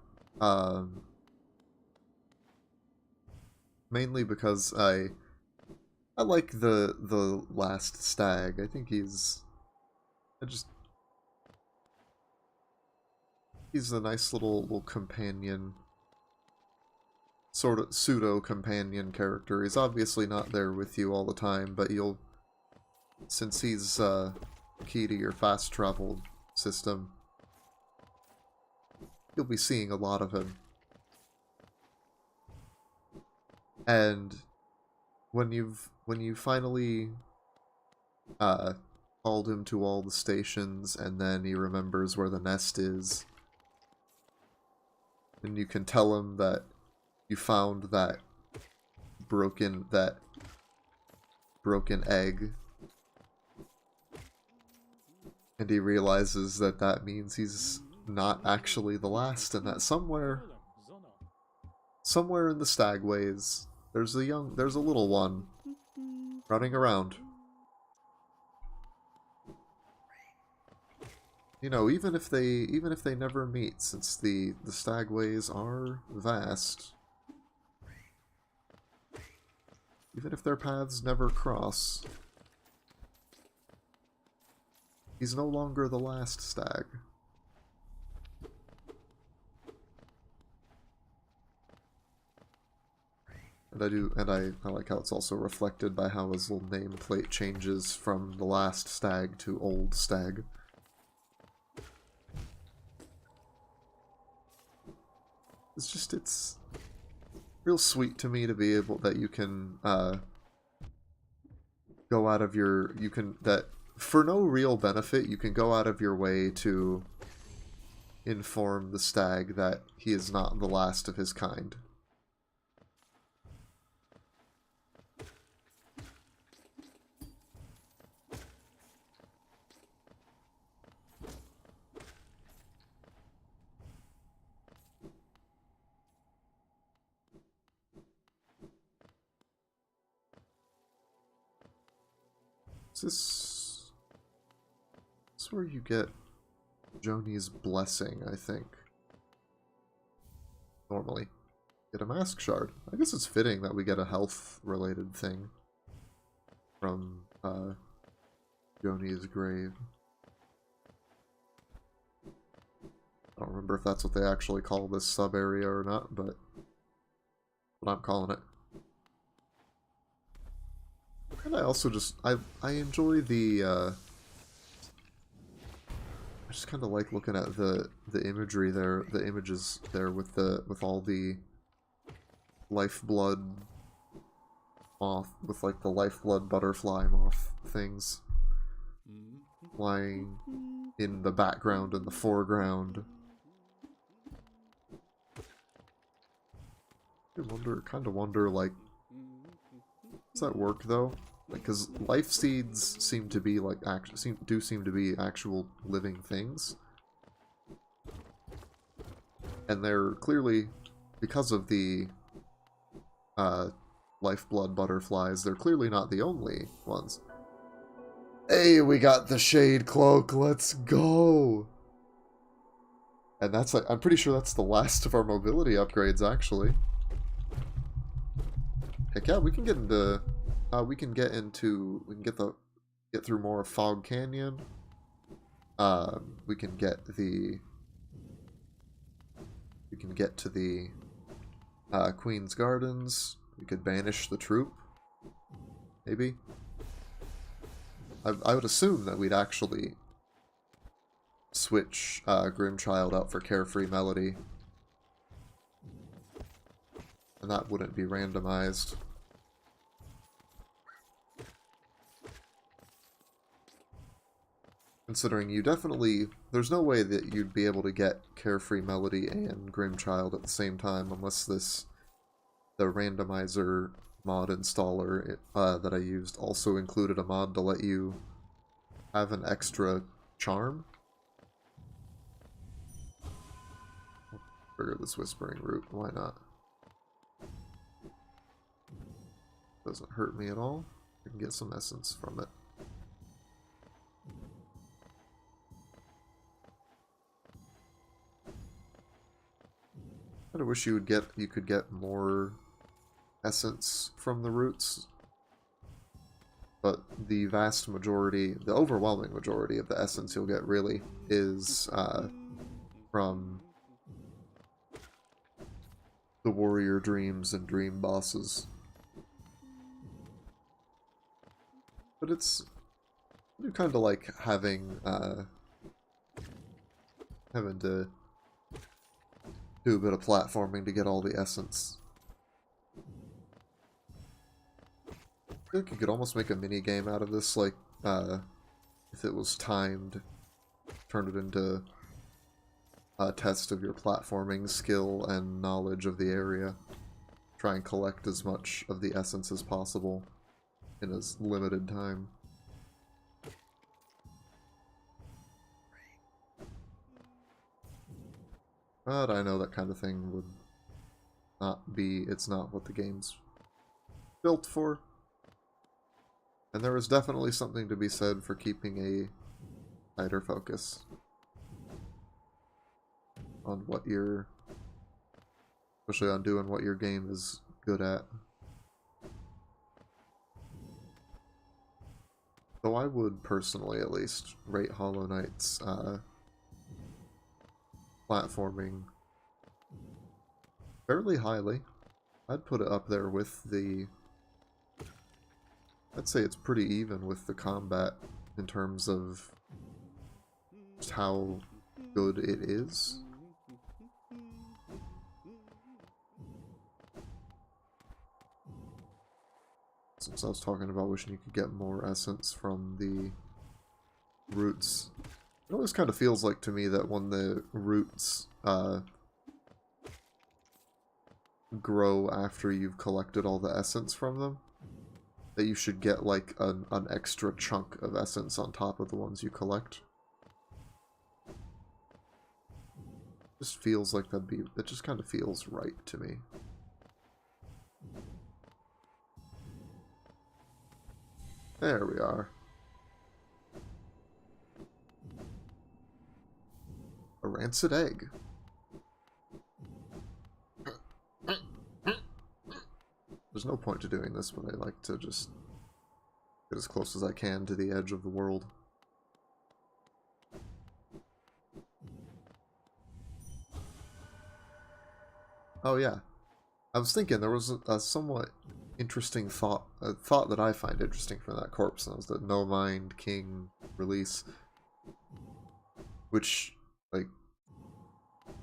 Mainly because I like the last stag. I think he's he's a nice little companion, sort of pseudo companion character. He's obviously not there with you all the time, but you'll, since he's key to your fast travel system, you'll be seeing a lot of him. And when you finally called him to all the stations, and then he remembers where the nest is, and you can tell him that you found that broken egg, and he realizes that that means he's not actually the last, and that somewhere in the stagways there's a little one running around. You know, even if they never meet, since the stagways are vast, even if their paths never cross, he's no longer the last stag. And I like how it's also reflected by how his little nameplate changes from the last stag to old stag. It's real sweet to me to be able that you can go out of your, that for no real benefit, you can go out of your way to inform the stag that he is not the last of his kind. Is this where you get Joni's blessing, I think. Normally. Get a mask shard. I guess it's fitting that we get a health-related thing from Joni's grave. I don't remember if that's what they actually call this sub-area or not, but I'm calling it. And I also just, I enjoy the I just kind of like looking at the imagery there, the images there with all the lifeblood moth, with like the lifeblood butterfly moth things flying in the background and the foreground. I kind of wonder, like, does that work though? Like, because life seeds seem to be like seem to be actual living things, and they're clearly, because of the lifeblood butterflies, they're clearly not the only ones. Hey, we got the shade cloak. Let's go. And that's like, I'm pretty sure that's the last of our mobility upgrades, actually. Heck yeah, we can get into, we can get through more of Fog Canyon. We can get to the Queen's Gardens. We could banish the troop, maybe. I would assume that we'd actually switch Grimchild out for Carefree Melody. And that wouldn't be randomized. Considering you definitely... There's no way that you'd be able to get Carefree Melody and Grimchild at the same time unless the Randomizer mod installer that I used also included a mod to let you have an extra charm. I'll trigger this Whispering Root, why not? Doesn't hurt me at all. I can get some essence from it. I wish you could get more essence from the roots, but the vast majority, the overwhelming majority of the essence you'll get really is from the warrior dreams and dream bosses. But it's, I do kind of like having to do a bit of platforming to get all the essence. I feel like you could almost make a mini game out of this, like, if it was timed, turn it into a test of your platforming skill and knowledge of the area. Try and collect as much of the essence as possible in as limited time. But I know that kind of thing would not be, it's not what the game's built for. And there is definitely something to be said for keeping a tighter focus on what you're, especially on doing what your game is good at. Though I would personally, at least, rate Hollow Knight's platforming fairly highly. I'd put it up there with the... I'd say it's pretty even with the combat in terms of just how good it is. Since I was talking about wishing you could get more essence from the roots, it always kind of feels like to me that when the roots grow after you've collected all the essence from them, that you should get like an extra chunk of essence on top of the ones you collect. Just feels like it just kind of feels right to me. There we are. A rancid egg. There's no point to doing this, but I like to just get as close as I can to the edge of the world. Oh yeah. I was thinking there was a somewhat interesting thought, a thought that I find interesting from that corpse, and that was the No Mind King release. which, like, at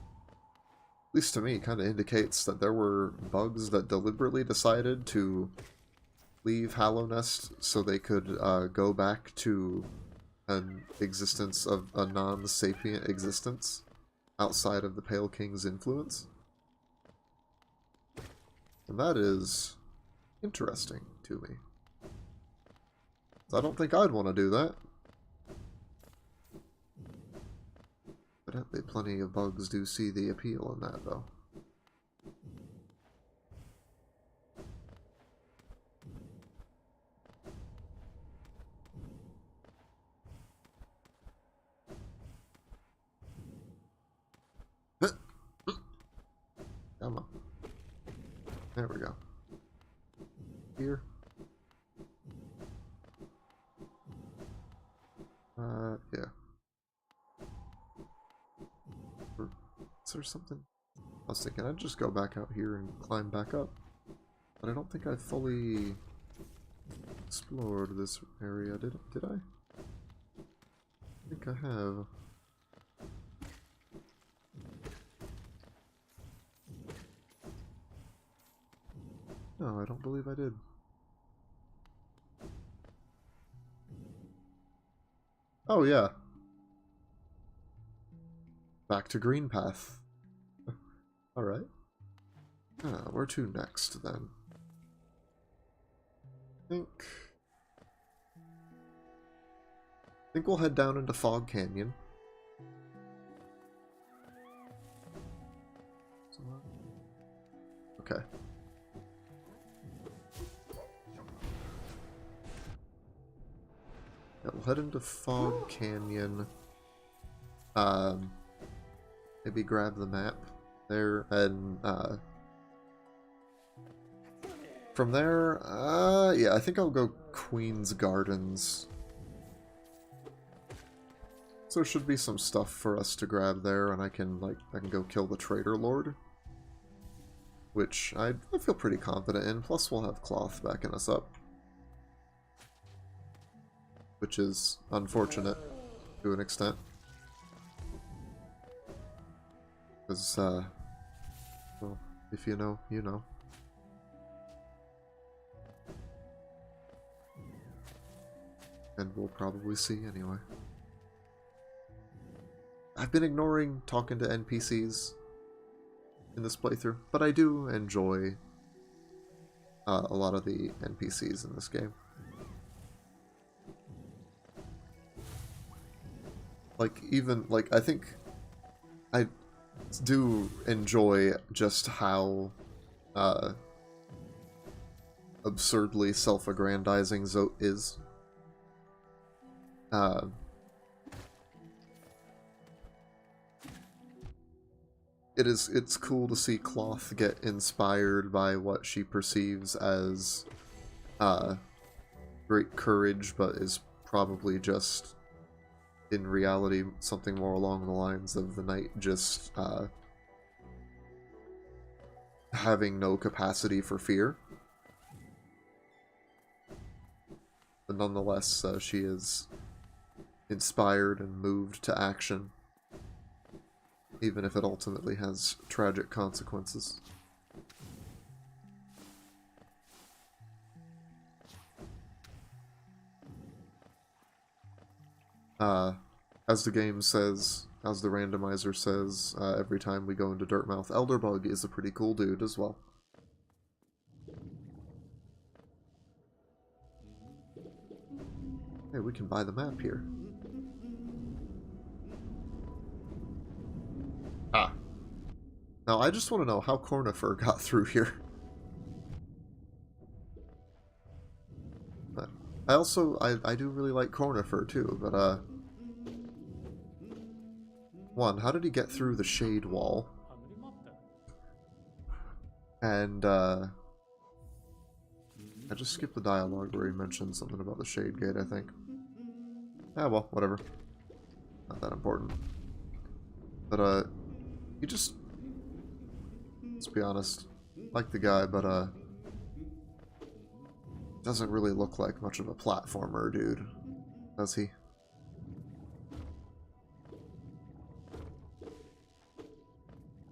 least to me, kind of indicates that there were bugs that deliberately decided to leave Hallownest so they could go back to an existence of a non-sapient existence outside of the Pale King's influence. And that is interesting to me. I don't think I'd want to do that. Evidently plenty of bugs do see the appeal in that, though. Come on. There we go. Here. Yeah. Is there something? I was thinking I'd just go back out here and climb back up. But I don't think I've fully explored this area, did I? I think I have. No, I don't believe I did. Oh, yeah. Back to Green Path. Alright. Where to next, then? I think we'll head down into Fog Canyon. Okay. Yeah, we'll head into Fog Canyon. Maybe grab the map there, and from there, yeah, I think I'll go Queen's Gardens. So there should be some stuff for us to grab there, and I can go kill the Trader Lord, which I feel pretty confident in. Plus, we'll have Cloth backing us up, which is unfortunate to an extent. Because, well, if you know, you know. And we'll probably see anyway. I've been ignoring talking to NPCs in this playthrough, but I do enjoy a lot of the NPCs in this game. Like, even, like, I think I do enjoy just how absurdly self-aggrandizing Zote is. It's cool to see Cloth get inspired by what she perceives as great courage, but is probably just in reality something more along the lines of the knight just having no capacity for fear. But nonetheless, she is inspired and moved to action, even if it ultimately has tragic consequences. As the game says, as the randomizer says, every time we go into Dirtmouth, Elderbug is a pretty cool dude as well. Hey, we can buy the map here. Ah. Now, I just want to know how Cornifer got through here. But I do really like Cornifer too, but, one, how did he get through the shade wall? And, I just skipped the dialogue where he mentioned something about the shade gate, I think. Ah, well, whatever. Not that important. But, he just... Let's be honest. Like the guy, but, doesn't really look like much of a platformer, dude. Does he?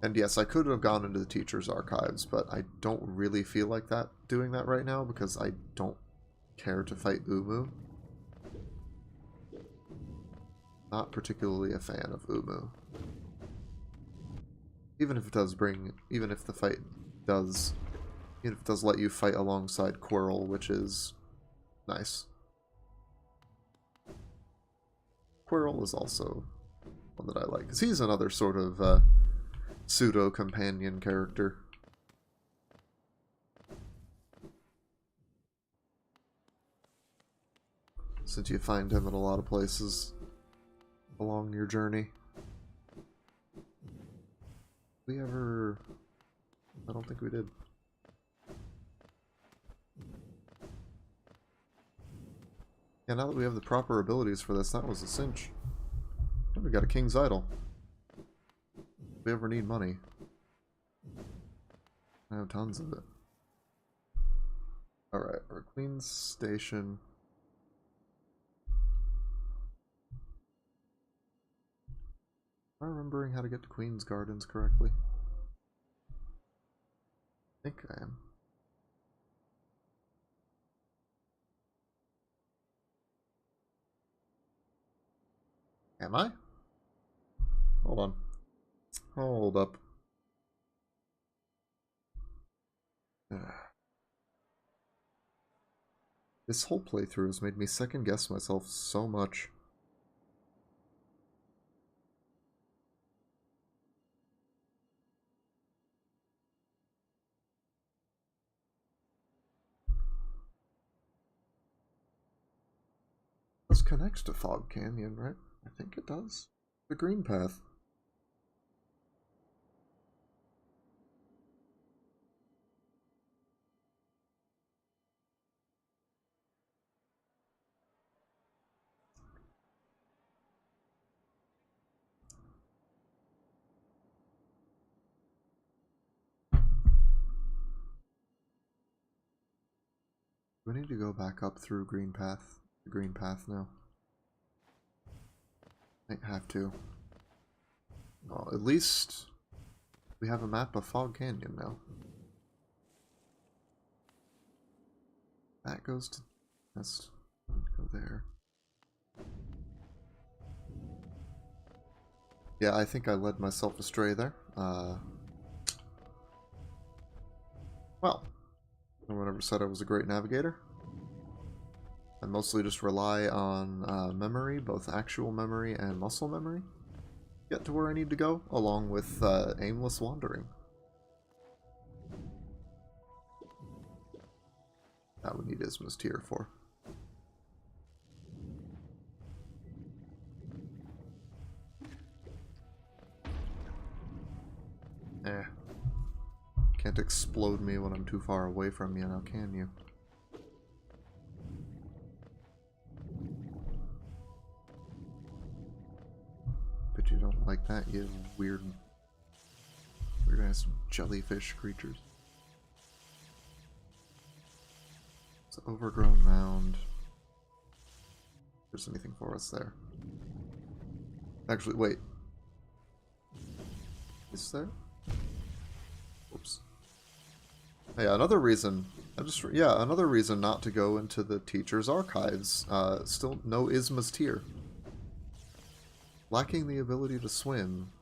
And yes, I could have gone into the teacher's archives, but I don't really feel like doing that right now because I don't care to fight Umu. Not particularly a fan of Umu. Even if it does even if it does let you fight alongside Quirrell, which is nice. Quirrell is also one that I like, because he's another sort of pseudo-companion character. Since you find him in a lot of places along your journey. We ever... I don't think we did. Yeah, now that we have the proper abilities for this, that was a cinch. Oh, we got a King's Idol. If we ever need money. I have tons of it. Alright, our Queen's Station. Am I remembering how to get to Queen's Gardens correctly? I think I am. Am I? Hold on. Hold up. This whole playthrough has made me second guess myself so much. This connects to Fog Canyon, right? I think it does. The green path. We need to go back up through Green Path. The Green Path now. Might have to. Well, at least we have a map of Fog Canyon now. That goes to... Let's go there. Yeah, I think I led myself astray there. Well, no one ever said I was a great navigator. I mostly just rely on memory, both actual memory and muscle memory. Get to where I need to go, along with aimless wandering. That would need Isma's tier for. Can't explode me when I'm too far away from you now, can you? But you don't like that, you weird ass jellyfish creatures. It's an overgrown mound. If there's anything for us there. Actually, wait. Is there? Oops. Yeah, another reason. Another reason not to go into the teacher's archives. Still no Isma's tier. Lacking the ability to swim,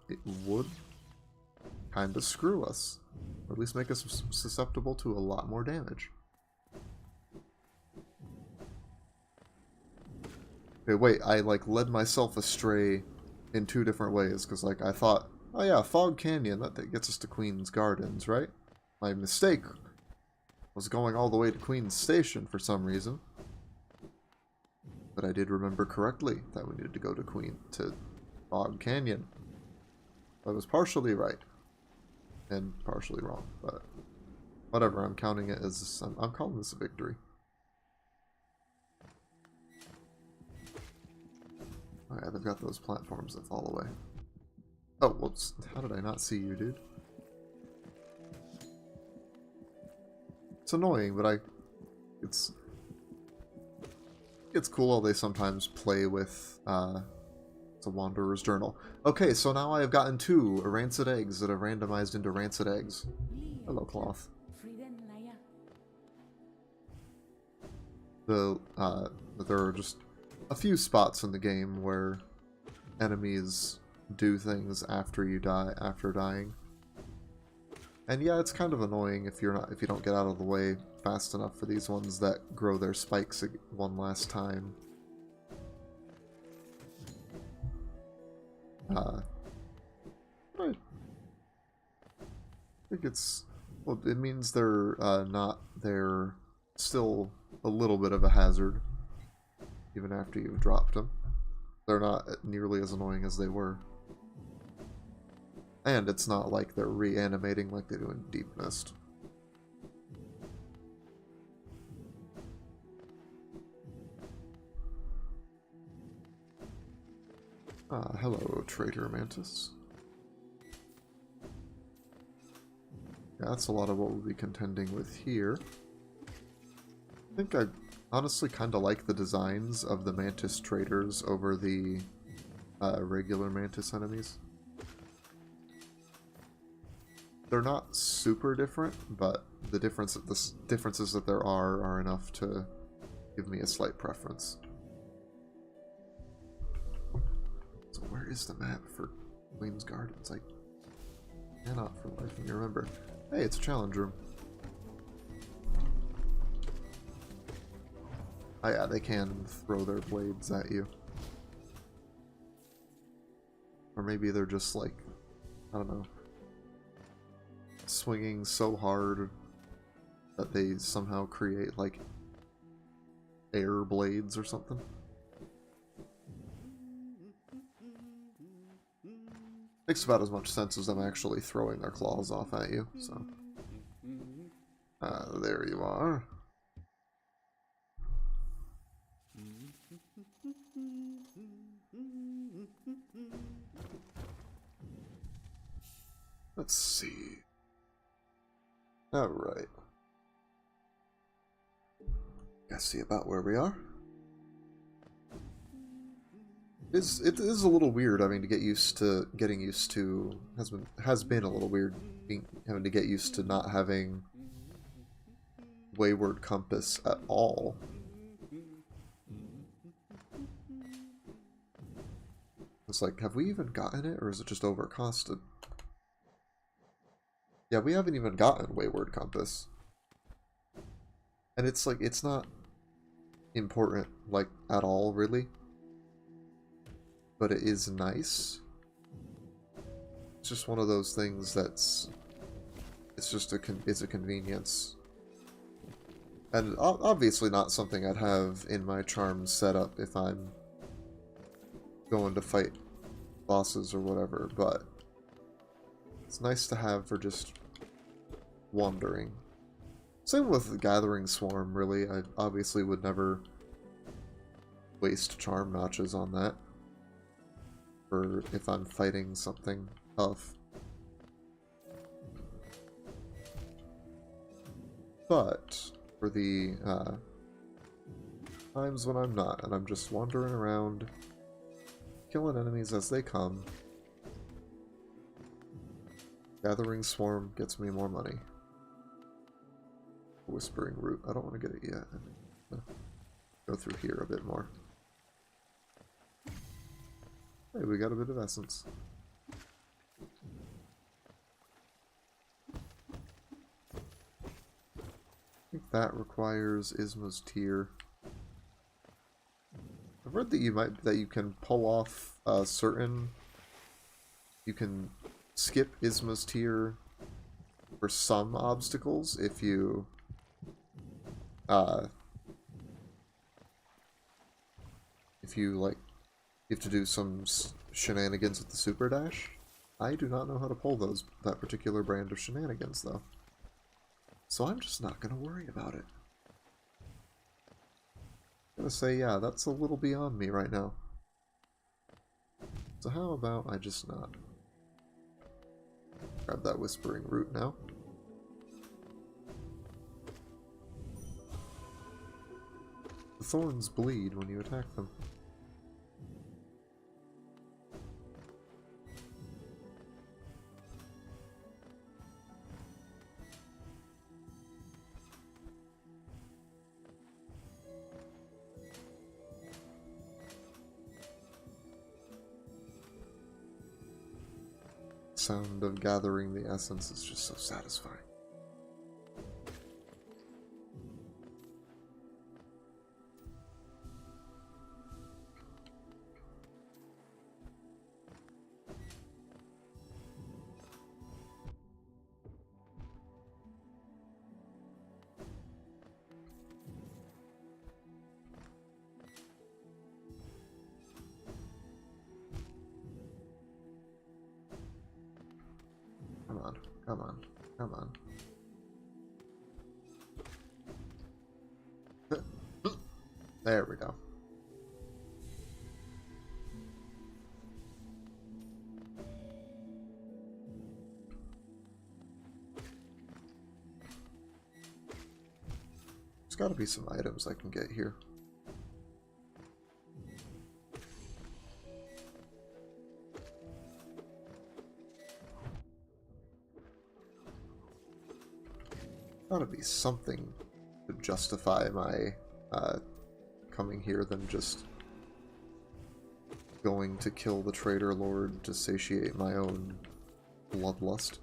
it would kind of screw us. Or at least make us susceptible to a lot more damage. Okay, wait, I led myself astray in two different ways, because I thought, oh yeah, Fog Canyon, that gets us to Queen's Gardens, right? My mistake was going all the way to Queen's Station for some reason. But I did remember correctly that we needed to go to Fog Canyon. I was partially right. And partially wrong, but whatever, I'm counting it as, I'm calling this a victory. Oh yeah, they've got those platforms that fall away. Oh, whoops. How did I not see you, dude? It's annoying, but it's cool how they sometimes play with It's a Wanderer's Journal. Okay, so now I have gotten 2 rancid eggs that have randomized into rancid eggs. Hello, Cloth. There are just a few spots in the game where enemies do things after you die, after dying. And yeah, it's kind of annoying if you don't get out of the way fast enough for these ones that grow their spikes one last time. I think well, it means they're still a little bit of a hazard, even after you've dropped them. They're not nearly as annoying as they were. And it's not like they're reanimating like they do in Deep Mist. Hello, Traitor Mantis. Yeah, that's a lot of what we'll be contending with here. I think I honestly kind of like the designs of the Mantis Traitors over the regular Mantis enemies. They're not super different, but the differences that there are enough to give me a slight preference. So where is the map for Queen's Gardens? I cannot for the life of me remember. Hey, it's a challenge room. Oh yeah, they can throw their blades at you. Or maybe they're just like, I don't know, swinging so hard that they somehow create like air blades or something. Makes about as much sense as them actually throwing their claws off at you, so. There you are. Let's see. Alright. Let's see about where we are. It is a little weird having to getting used to has been a little weird having to get used to not having Wayward Compass at all. It's like, have we even gotten it, or is it just overcosted? Yeah, we haven't even gotten Wayward Compass. And it's like, it's not important, like, at all, really. But it is nice. It's just one of those things that's... It's just it's a convenience. And obviously not something I'd have in my charm setup if I'm going to fight bosses or whatever, but it's nice to have for just wandering. Same with the Gathering Swarm, really. I obviously would never waste charm notches on that for if I'm fighting something tough. But for the times when I'm not, and I'm just wandering around, killing enemies as they come, Gathering Swarm gets me more money. Whispering Root, I don't want to get it yet. Go through here a bit more. Hey, we got a bit of essence. I think that requires Isma's Tear. I've read that you can pull off you can skip Isma's Tear for some obstacles if you like, you have to do some shenanigans with the super dash. I do not know how to pull that particular brand of shenanigans though, so I'm just not gonna worry about it. I'm gonna say, yeah, that's a little beyond me right now. So how about I just not grab that Whispering Root now. The thorns bleed when you attack them. sound of gathering the essence is just so satisfying. Come on, come on, come on. There we go. There's got to be some items I can get here. Gotta be something to justify my coming here than just going to kill the Traitor Lord to satiate my own bloodlust.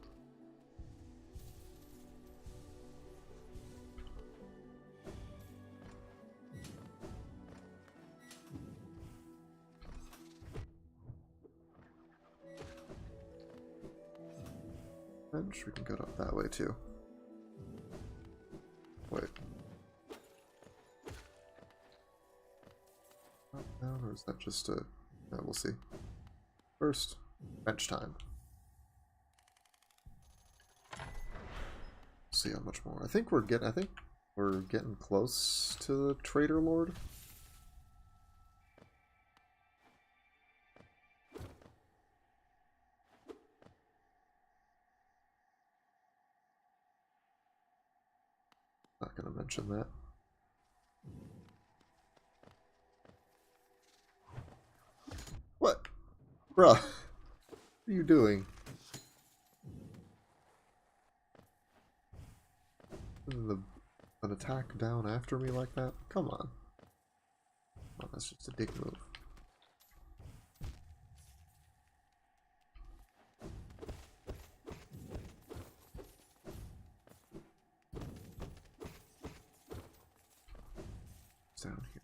I'm sure we can get up that way too. Wait. Up, down, or is that just a... No, we'll see. First, bench time. See how much more. I think we're getting close to the Traitor Lord. Not gonna mention that. What? Bruh. What are you doing? An attack down after me like that? Come on. Oh, that's just a dig move. Down here.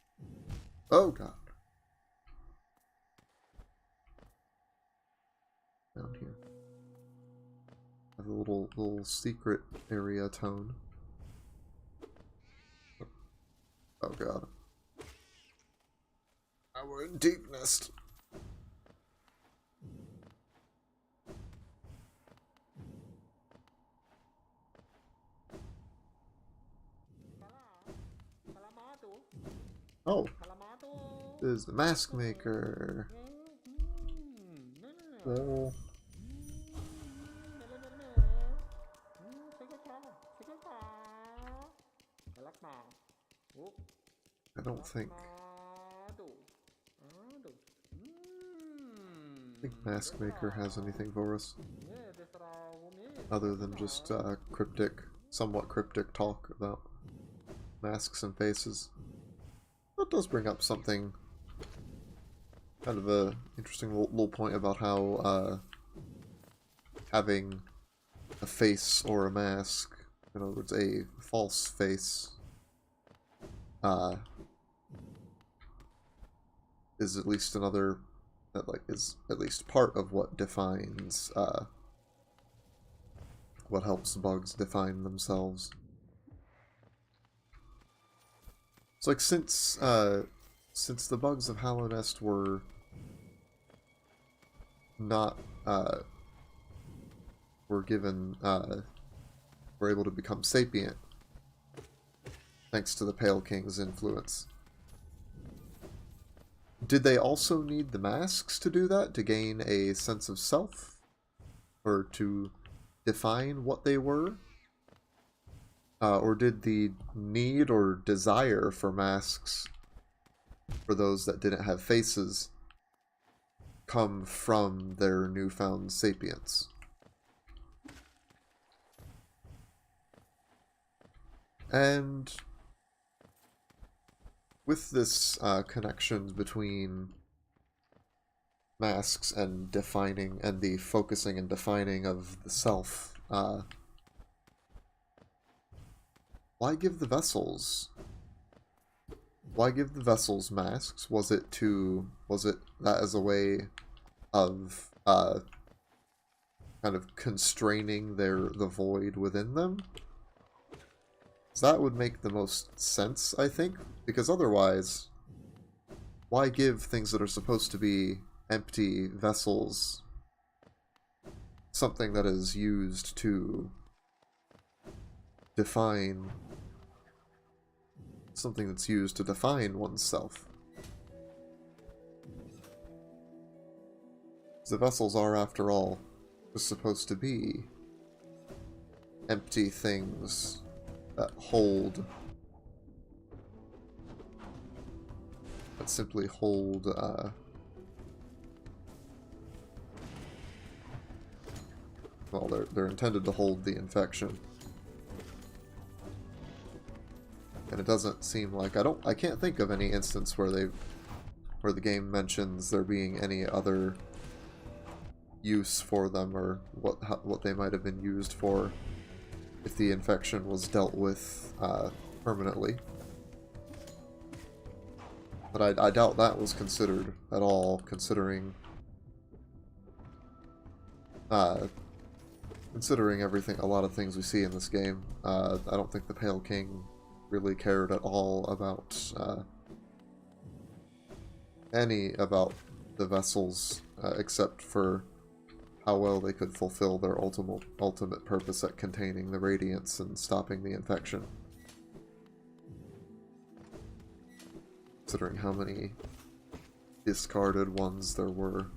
Oh god. Down here. Have a little secret area tone. Oh god. Now we're in deepness. Oh, this is the mask maker. Oh. I don't think mask maker has anything for us other than just somewhat cryptic talk about masks and faces. That does bring up something, kind of a interesting little point about how having a face or a mask, in other words, a false face, is at least another, is at least part of what defines, what helps bugs define themselves. It's like since the bugs of Hallownest were not were able to become sapient thanks to the Pale King's influence. Did they also need the masks to do that, to gain a sense of self? Or to define what they were? Or did the need or desire for masks for those that didn't have faces come from their newfound sapience? And with this connection between masks and defining and the focusing and defining of the self. Why give the vessels? Why give the vessels masks? Was it that as a way of kind of constraining the void within them? That would make the most sense, I think, because otherwise, why give things that are supposed to be empty vessels something that is used to define oneself? The vessels are, after all, just supposed to be empty things that simply hold, well, they're intended to hold the infection. And it doesn't seem like, I can't think of any instance where the game mentions there being any other use for them, or what they might have been used for if the infection was dealt with permanently. But I doubt that was considered at all, considering everything, a lot of things we see in this game. I don't think the Pale King really cared at all about about the vessels, except for how well they could fulfill their ultimate purpose at containing the radiance and stopping the infection. Considering how many discarded ones there were,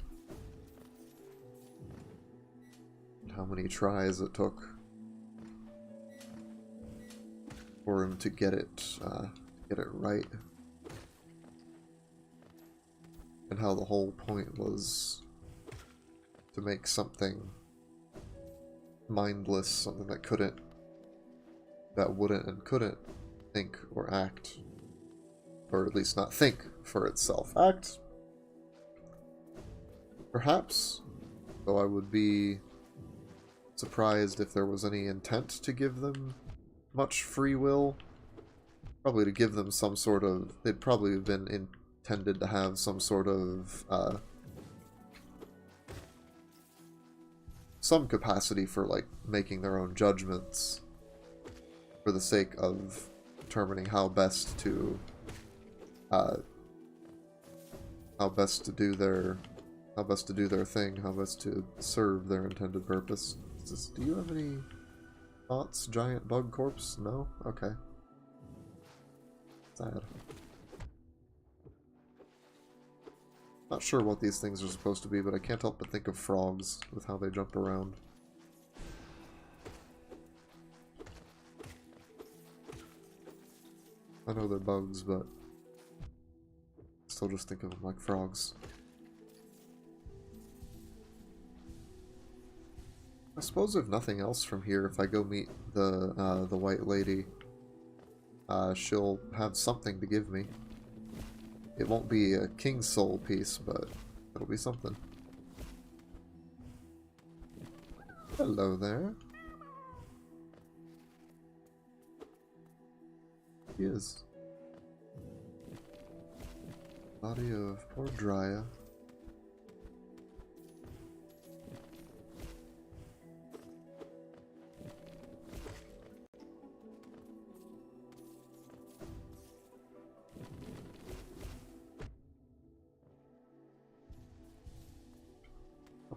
and how many tries it took for him to get it right, and how the whole point was to make something mindless, something that wouldn't and couldn't think or act, or at least not think for itself. Act, perhaps, though I would be surprised if there was any intent to give them much free will. Probably to give them some sort of, they'd probably have been intended to have some sort of some capacity for, like, making their own judgments for the sake of determining how best to do their thing, how best to serve their intended purpose. Do you have any thoughts, giant bug corpse? No? Okay. Sad. Not sure what these things are supposed to be, but I can't help but think of frogs with how they jump around. I know they're bugs, but I still just think of them like frogs. I suppose if nothing else from here, if I go meet the white lady, she'll have something to give me. It won't be a King's Soul piece, but it'll be something. Hello there. He is. Body of poor Drya.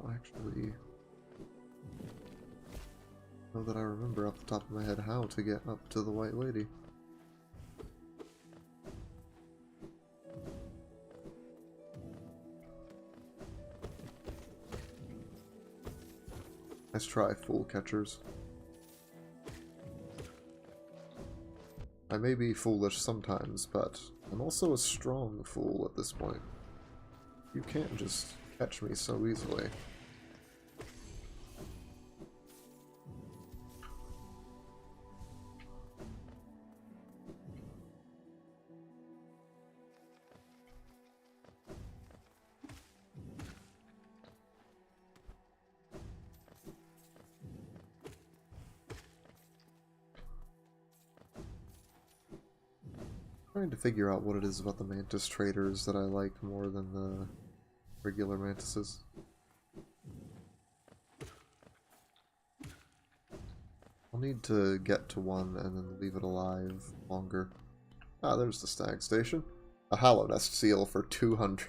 Actually know that I remember off the top of my head how to get up to the white lady. Nice try, fool catchers. I may be foolish sometimes, but I'm also a strong fool at this point. You can't just catch me so easily. Trying to figure out what it is about the mantis traders that I like more than the regular mantises. I'll need to get to one and then leave it alive longer. Ah, there's the stag station. A hollow nest seal for 200.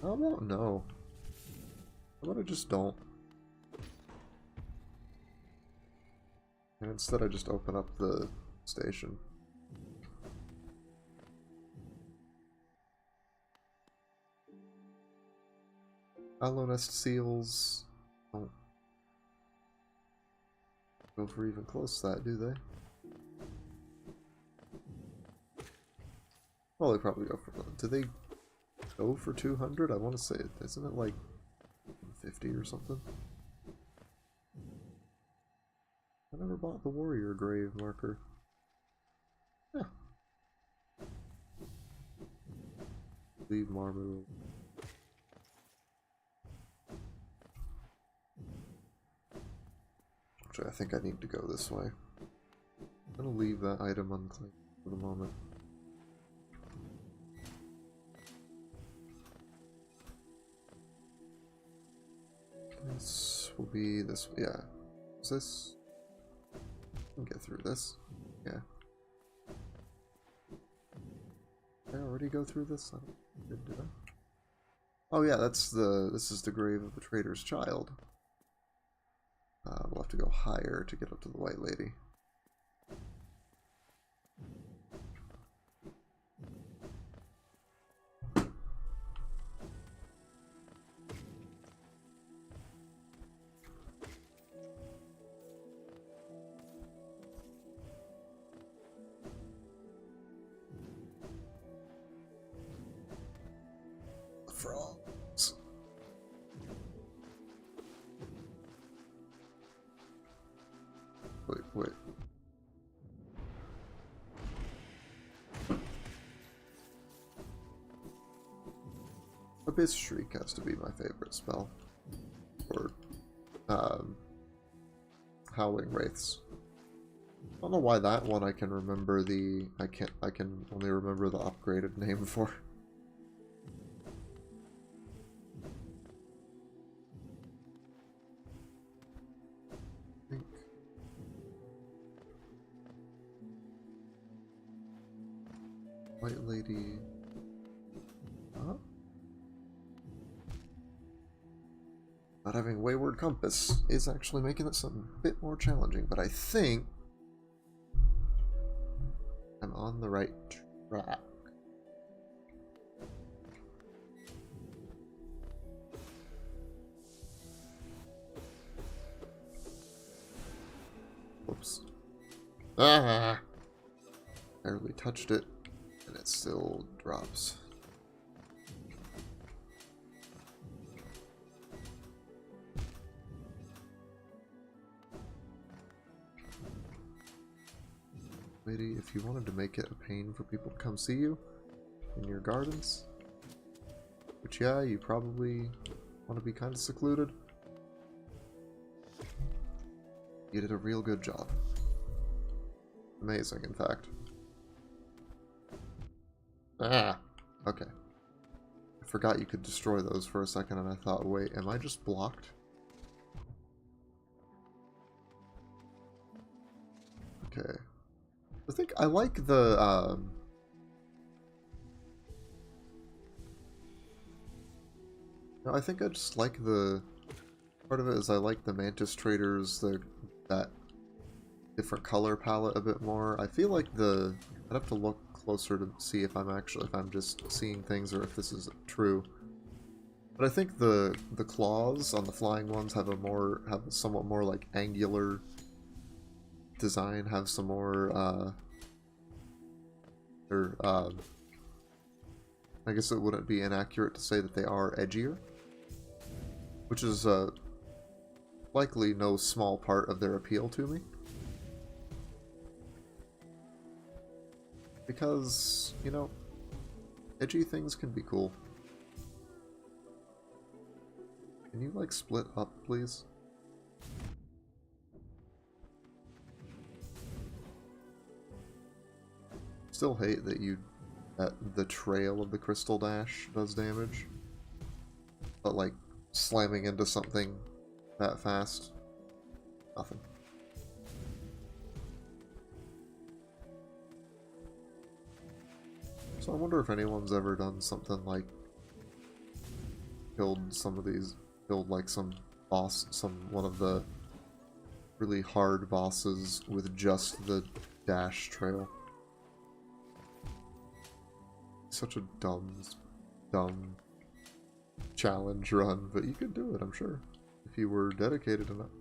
How about no? How about I just don't? And instead I just open up the station. Hollow nest seals don't go for even close to that, do they? Well, they probably go for... Do they go for 200? I want to say, isn't it like 50 or something? I never bought the warrior grave marker. Yeah. Leave Marmu. Actually, I think I need to go this way. I'm gonna leave that item unclaimed for the moment. This will be this, yeah. Is this? I can get through this. Yeah. Did I already go through this? I don't, did I? Oh yeah, this is the grave of the trader's child. We'll have to go higher to get up to the white lady. Frogs. Wait. Abyss Shriek has to be my favorite spell. Or, Howling Wraiths. I don't know why that one I can remember the... I can only remember the upgraded name for. White lady. Huh? Not having Wayward Compass is actually making this a bit more challenging, but I think I'm on the right track. Whoops. Ah! Barely touched it. And it still drops. Lady, if you wanted to make it a pain for people to come see you in your gardens, which yeah, you probably want to be kind of secluded, you did a real good job. Amazing, in fact. Ah, okay. I forgot you could destroy those for a second, and I thought, wait, am I just blocked? Okay. I think I like the, no, I think I just like the... Part of it is I like the Mantis Traders, that different color palette a bit more. I feel like I'd have to look closer to see if I'm just seeing things or if this is true. But I think the claws on the flying ones have a somewhat more like angular design, have some more I guess it wouldn't be inaccurate to say that they are edgier, which is likely no small part of their appeal to me. Because, you know, edgy things can be cool. Can you, like, split up, please? Still hate that the trail of the crystal dash does damage. But like slamming into something that fast, nothing. So I wonder if anyone's ever done something like killed like some boss, one of the really hard bosses with just the dash trail. Such a dumb challenge run, but you could do it, I'm sure, if you were dedicated enough.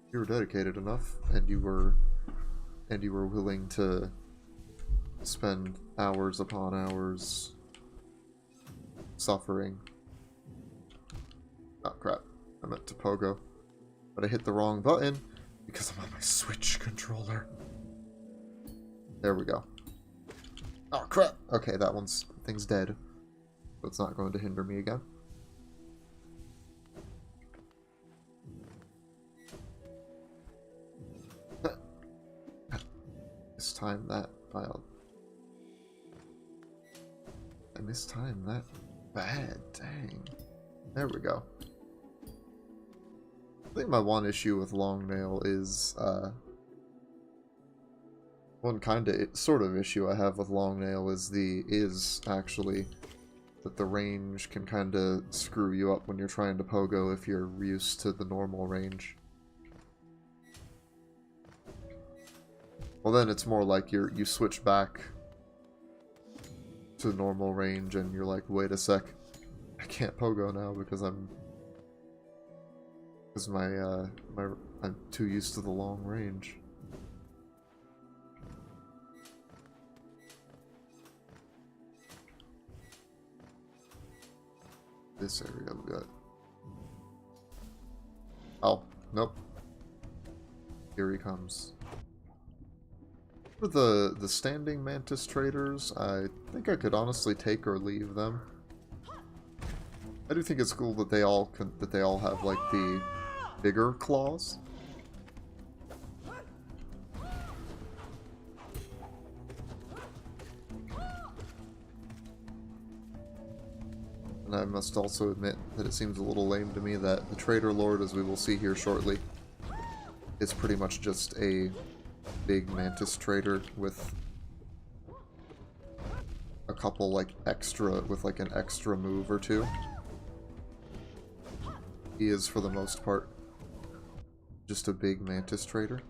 If you were dedicated enough, and you were willing to spend hours upon hours suffering. Oh crap, I meant to pogo, but I hit the wrong button because I'm on my Switch controller. There we go. Oh crap! Okay, thing's dead. So it's not going to hinder me again. Mistimed that file. I mistimed that bad, dang. There we go. I think my one issue with Longnail is, one sort of issue I have with Longnail is actually that the range can kinda screw you up when you're trying to pogo if you're used to the normal range. Well, then it's more like you switch back to normal range and you're like, wait a sec, I can't pogo now because I'm too used to the long range. This area we got. Oh, nope. Here he comes. For the standing mantis traders, I think I could honestly take or leave them. I do think it's cool that they all have like the bigger claws. And I must also admit that it seems a little lame to me that the Trader Lord, as we will see here shortly, is pretty much just a big mantis trader with a couple like an extra move or two. He is, for the most part, just a big mantis trader.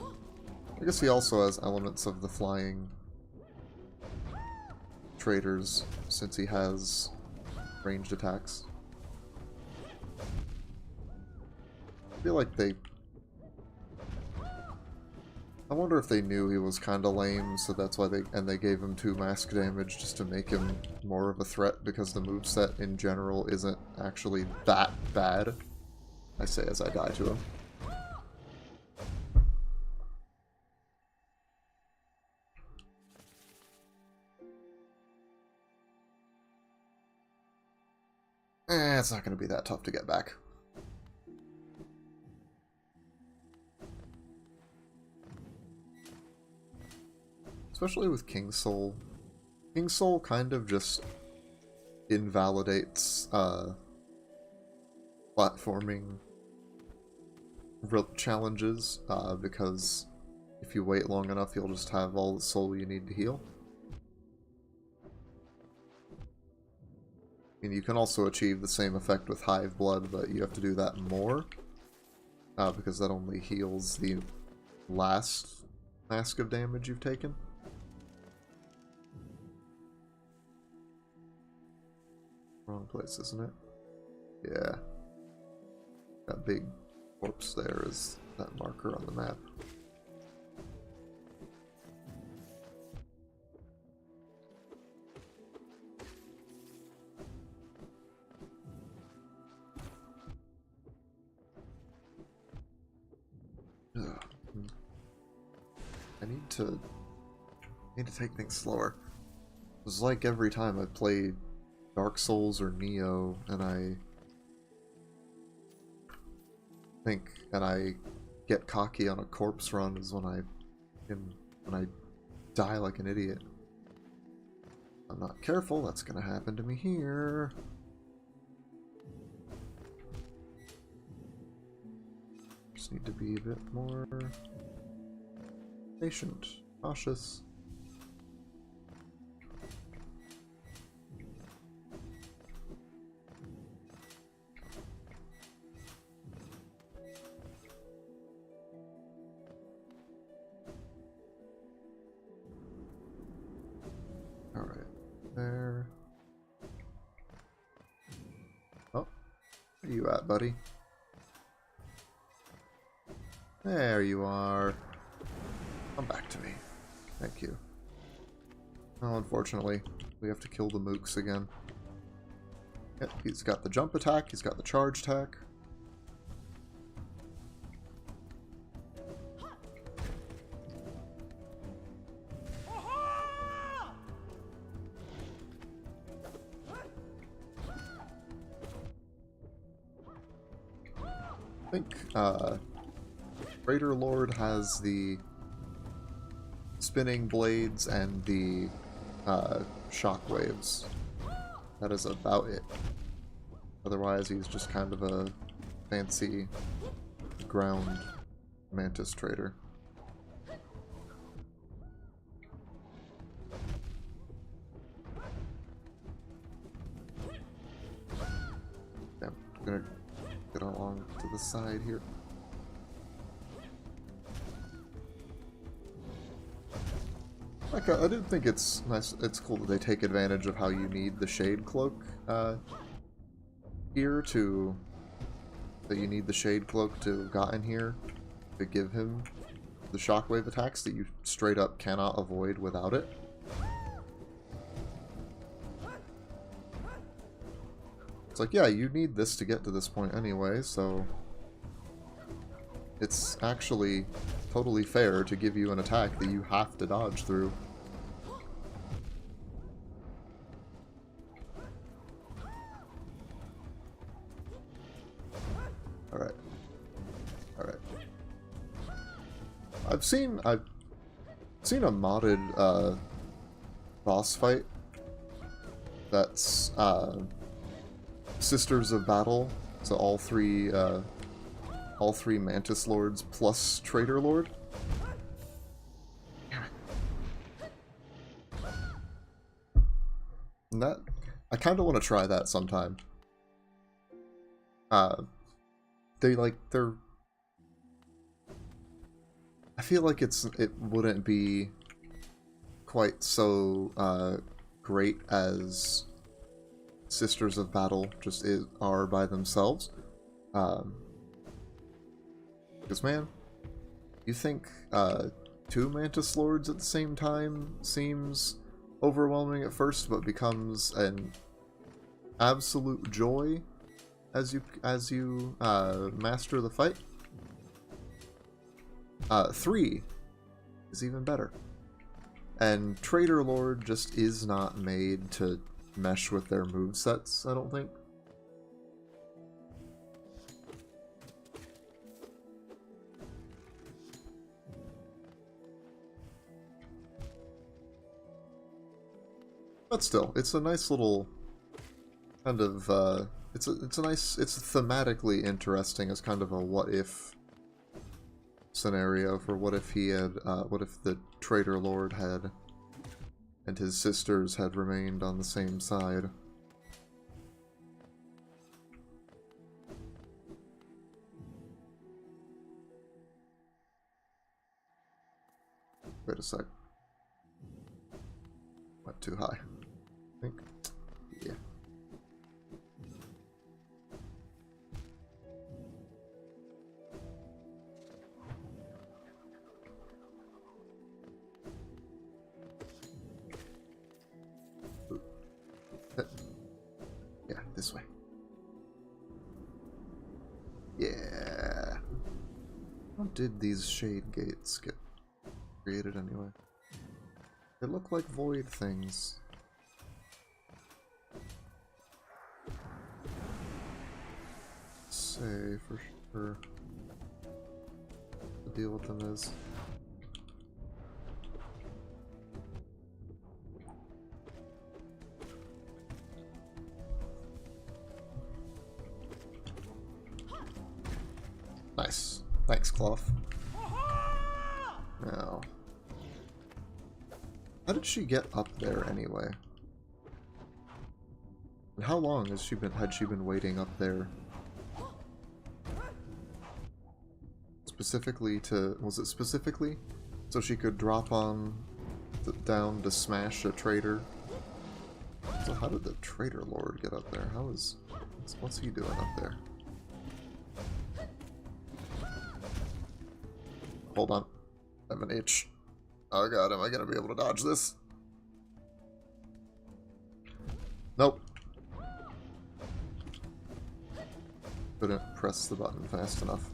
I guess he also has elements of the flying traders, since he has ranged attacks. I feel like I wonder if they knew he was kinda lame, so that's why they gave him 2 mask damage just to make him more of a threat, because the moveset in general isn't actually that bad. I say as I die to him. It's not gonna be that tough to get back. Especially with King Soul. King Soul kind of just invalidates platforming challenges, because if you wait long enough, you'll just have all the soul you need to heal. I mean, you can also achieve the same effect with Hive Blood, but you have to do that more, because that only heals the last mask of damage you've taken. Wrong place, isn't it? Yeah. That big corpse there is that marker on the map. Ugh. I need to take things slower. It's like every time I played Dark Souls or Neo, and I get cocky on a corpse run is when I die like an idiot. I'm not careful, that's gonna happen to me here. Just need to be a bit more patient, cautious. Alright, there. Oh, where you at, buddy? There you are. Come back to me. Thank you. Oh, unfortunately, we have to kill the mooks again. Yep, he's got the jump attack, he's got the charge attack. I think, Raider Lord has the spinning blades and the shockwaves. That is about it. Otherwise, he's just kind of a fancy ground mantis trader. Yeah, I'm gonna get along to the side here. Like, I did think it's nice. It's cool that they take advantage of how you need the Shade Cloak here to. That you need the Shade Cloak to have gotten here to give him the shockwave attacks that you straight up cannot avoid without it. It's like, yeah, you need this to get to this point anyway, so it's actually totally fair to give you an attack that you have to dodge through. Alright. Alright. I've seen a modded boss fight that's Sisters of Battle, so all three Mantis Lords plus Trader Lord. And that, I kind of want to try that sometime. They're. I feel like it wouldn't be quite so great as Sisters of Battle just are by themselves. Because, man, you think 2 Mantis Lords at the same time seems overwhelming at first, but becomes an absolute joy as you master the fight. 3 is even better. And Trader Lord just is not made to mesh with their movesets, I don't think. But still, it's a nice little kind of it's thematically interesting as kind of a what if scenario for what if he had what if the Trader Lord had and his sisters had remained on the same side. Wait a sec. Went too high. I think. Yeah. Yeah, this way. Yeah. How did these shade gates get created anyway? They look like void things. Say for sure. deal with them is. Nice. Thanks, Cloth. Now, how did she get up there anyway? And how long had she been waiting up there? Specifically was it specifically so she could drop on down to smash a traitor? So how did the traitor lord get up there? What's he doing up there? Hold on. I'm an H. Oh god, am I gonna be able to dodge this? Nope. Couldn't press the button fast enough.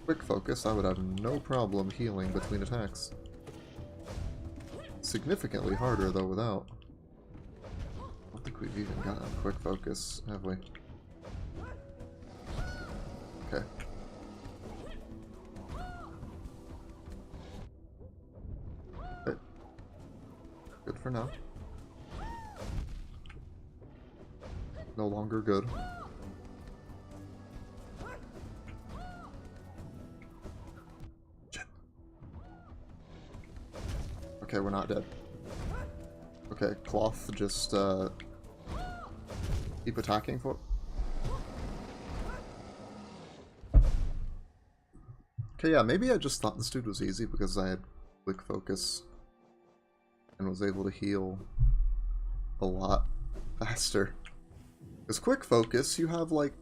Quick focus, I would have no problem healing between attacks. Significantly harder though without. I don't think we've even gotten quick focus, have we? Okay. Good for now. No longer good. Shit. Okay, we're not dead. Okay, Cloth, just keep attacking for... Okay, yeah, maybe I just thought this dude was easy because I had quick focus and was able to heal a lot faster. Because quick focus, you have like...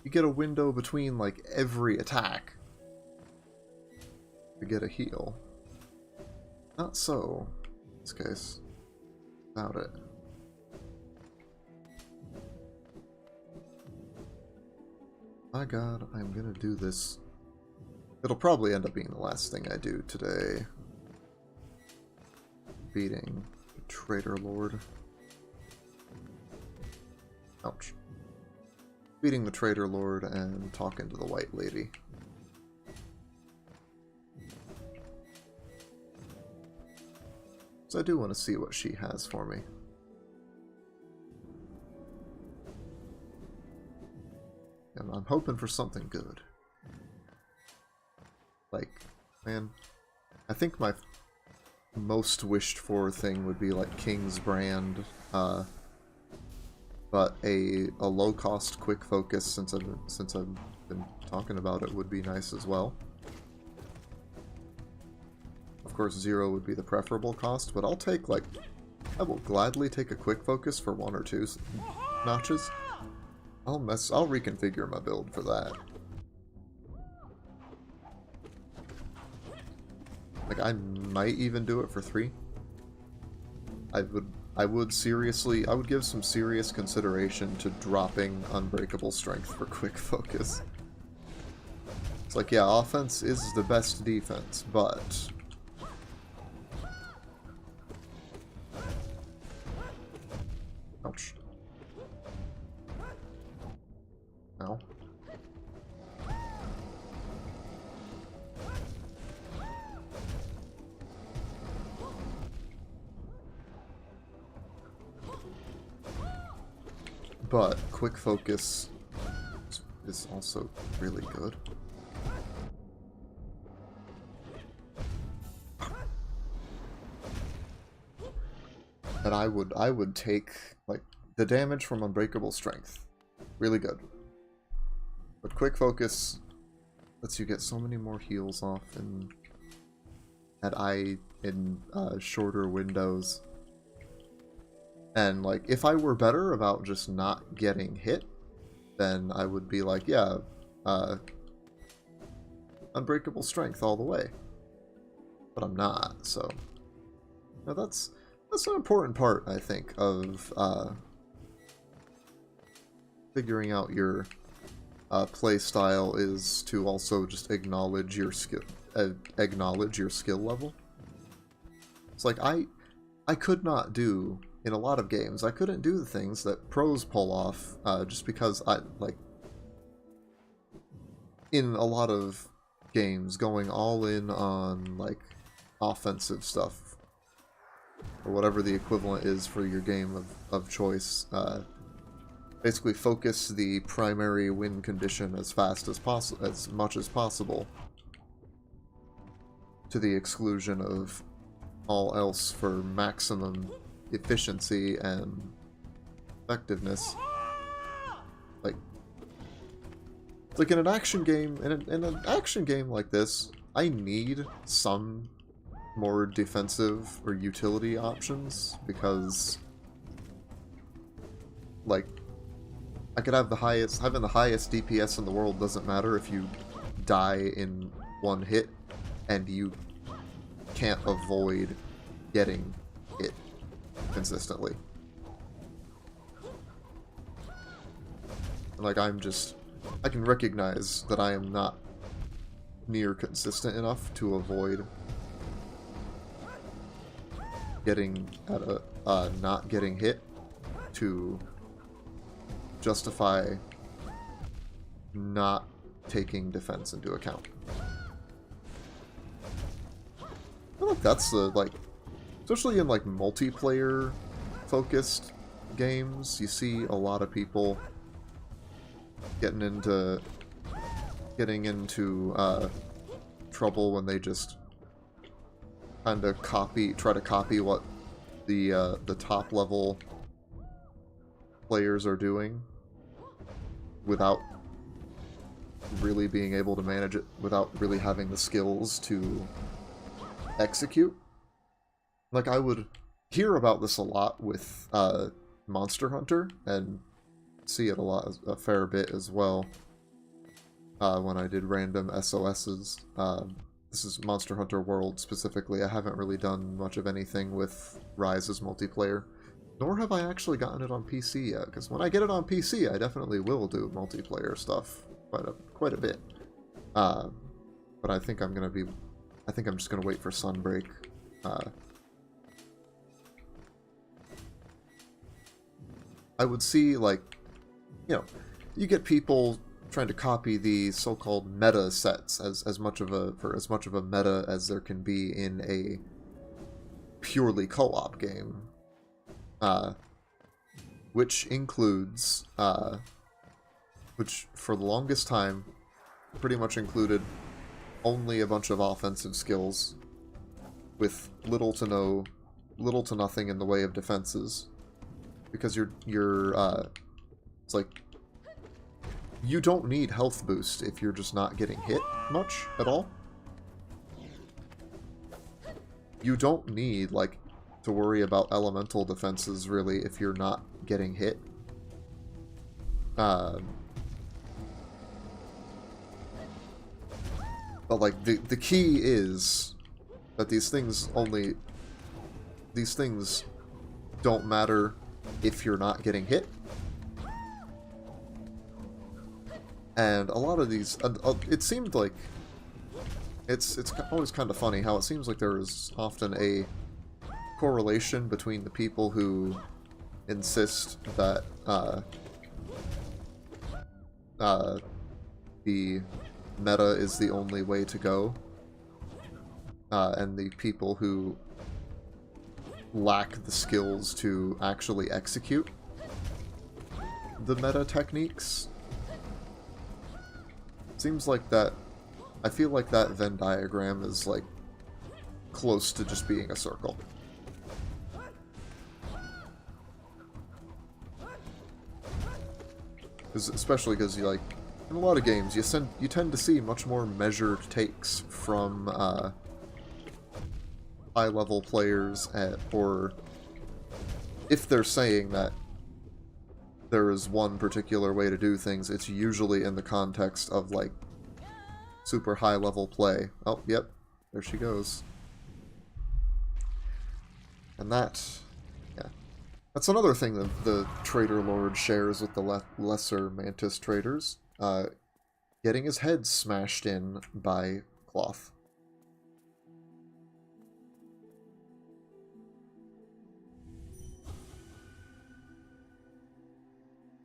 you get a window between like every attack to get a heal. Not so in this case. Without it. My god, I'm gonna do this. It'll probably end up being the last thing I do today. Beating the Traitor Lord. Ouch. Beating the Traitor Lord and talking to the White Lady. So I do want to see what she has for me. And I'm hoping for something good. Like, man, I think my most wished for thing would be like King's Brand, but a low cost quick focus since I've been talking about it would be nice as well. Of course, 0 would be the preferable cost, but I'll take like, I will gladly take a quick focus for 1 or 2 notches. I'll reconfigure my build for that. Like, I might even do it for 3. I would give some serious consideration to dropping Unbreakable Strength for quick focus. It's like, yeah, offense is the best defense, but ouch. Ow. But quick focus is also really good. And I would take like the damage from Unbreakable Strength. Really good. But quick focus lets you get so many more heals off in shorter windows. And like, if I were better about just not getting hit, then I would be like, yeah, Unbreakable Strength all the way. But I'm not, so now that's an important part, I think, of figuring out your play style, is to also just acknowledge your skill level. It's like I could not do, in a lot of games, I couldn't do the things that pros pull off just because in a lot of games, going all in on, like, offensive stuff, or whatever the equivalent is for your game of choice. Basically focus the primary win condition as much as possible, to the exclusion of all else for maximum efficiency and effectiveness. Like in an action game, in an action game like this, I need some more defensive or utility options, because, like, I could have having the highest DPS in the world doesn't matter if you die in one hit and you can't avoid getting hit consistently. Like, I can recognize that I am not near consistent enough to avoid getting not getting hit to justify not taking defense into account. I feel like that's like, especially in like multiplayer focused games, you see a lot of people getting into trouble when they just kind of try to copy what the top level players are doing, without really being able to manage it, without really having the skills to execute. Like, I would hear about this a lot with Monster Hunter, and see it a fair bit as well when I did random SOSs. This is Monster Hunter World specifically. I haven't really done much of anything with Rise's multiplayer, nor have I actually gotten it on PC yet, because when I get it on PC, I definitely will do multiplayer stuff quite a bit. But I think I'm just gonna wait for Sunbreak. I would see, like, you know, you get people trying to copy the so-called meta sets as much of a meta as there can be in a purely co-op game, which includes, which for the longest time pretty much included only a bunch of offensive skills with little to nothing in the way of defenses, because it's like, you don't need health boost if you're just not getting hit much at all. You don't need, like, to worry about elemental defenses, really, if you're not getting hit. But, like, the key is that these things don't matter if you're not getting hit. And a lot of these, it seemed like, it's always kind of funny how it seems like there is often a correlation between the people who insist that the meta is the only way to go, and the people who lack the skills to actually execute the meta techniques. Seems like that, I feel like that Venn diagram is, like, close to just being a circle. Especially because, like, in a lot of games, you tend to see much more measured takes from high-level players, or if they're saying that there is one particular way to do things, it's usually in the context of, like, super high-level play. Oh, yep, there she goes. And that's another thing that the Trader Lord shares with the lesser Mantis traders. Getting his head smashed in by cloth.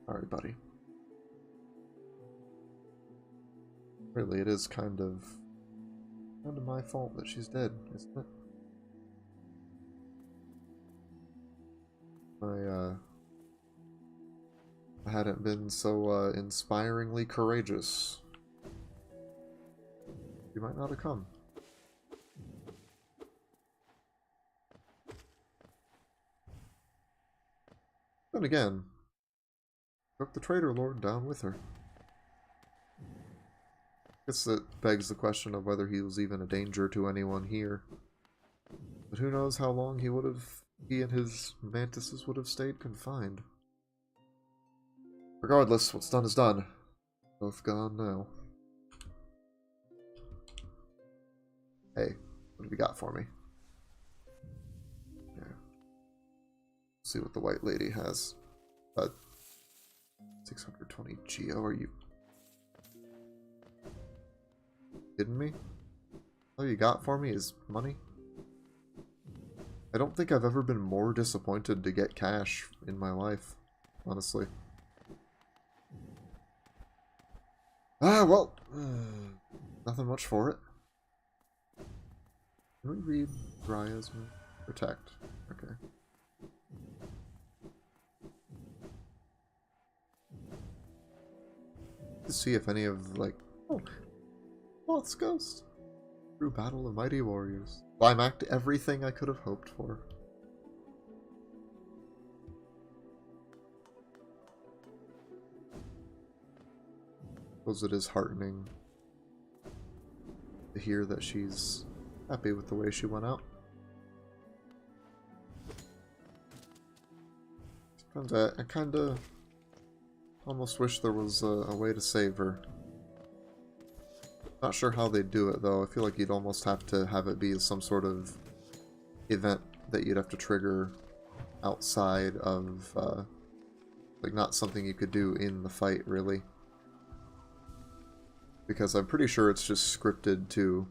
Alright, buddy. Really, it is kind of my fault that she's dead, isn't it? I hadn't been so inspiringly courageous, you might not have come. Then again, took the Traitor Lord down with her. Guess that begs the question of whether he was even a danger to anyone here. But who knows how long he and his mantises would have stayed confined. Regardless, what's done is done. Both gone now. Hey, what have you got for me? Yeah. See what the white lady has. 620 geo, are you kidding me? All you got for me is money? I don't think I've ever been more disappointed to get cash in my life, honestly. Ah, well, nothing much for it. Can we read Raya's move? Protect. Okay. To see if any of, like... Oh, Moth's ghost. Through battle of mighty warriors. Climaxed everything I could have hoped for. Suppose it is heartening to hear that she's happy with the way she went out. Sometimes I kind of almost wish there was a way to save her. Not sure how they'd do it, though. I feel like you'd almost have to have it be some sort of event that you'd have to trigger outside of, like, not something you could do in the fight, really. Because I'm pretty sure it's just scripted to,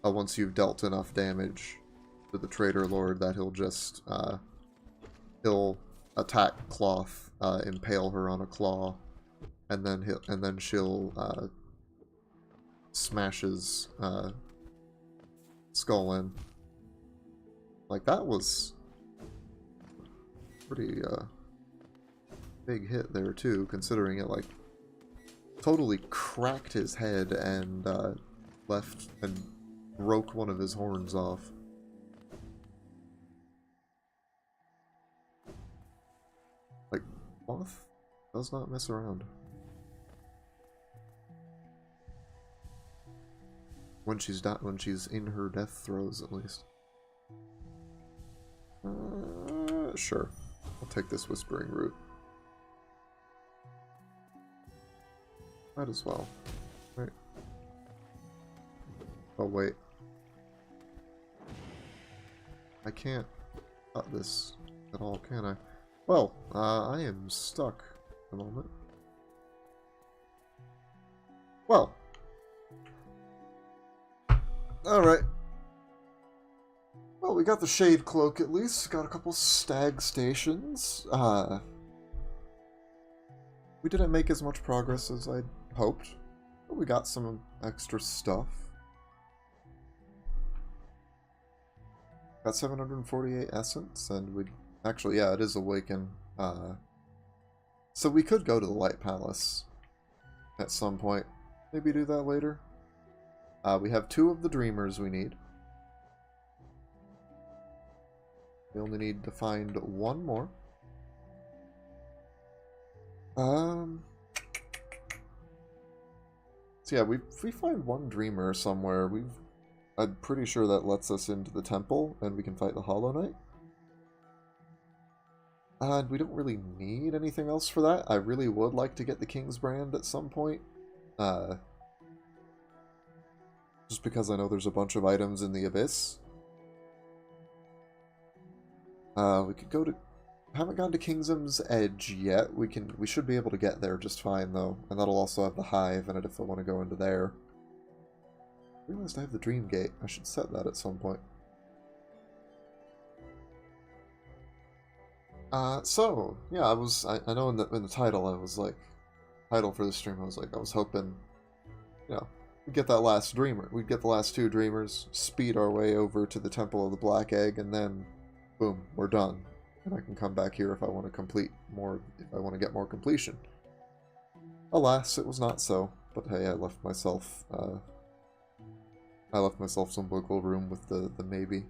once you've dealt enough damage to the Traitor Lord, that he'll just, he'll attack Cloth, impale her on a claw, and then she'll, smash his skull in. Like, that was pretty big hit there too, considering it like totally cracked his head and left and broke one of his horns off. Like, Moth does not mess around. When she's in her death throes, at least. Sure. I'll take this whispering route. Might as well. Right. Oh, wait. I can't cut this at all, can I? Well, I am stuck at the moment. Well. Alright. Well, we got the Shade Cloak at least. Got a couple stag stations. We didn't make as much progress as I'd hoped, but we got some extra stuff. Got 748 essence, and we... Actually, yeah, it is Awaken. So we could go to the Light Palace at some point. Maybe do that later. We have 2 of the Dreamers we need. We only need to find 1 more. So yeah, if we find 1 Dreamer somewhere, I'm pretty sure that lets us into the temple, and we can fight the Hollow Knight. And we don't really need anything else for that. I really would like to get the King's Brand at some point. Just because I know there's a bunch of items in the Abyss. We could go to... Haven't gone to Kingdom's Edge yet. We should be able to get there just fine, though. And that'll also have the Hive in it if I want to go into there. I realized I have the Dream Gate. I should set that at some point. So, yeah, I know in the title I was like... Title for the stream, I was like, I was hoping... you know, we get that last dreamer. We'd get the last 2 dreamers, speed our way over to the Temple of the Black Egg, and then, boom, we're done. And I can come back here if I want to complete more, if I want to get more completion. Alas, it was not so. But hey, I left myself some wiggle room with the maybe.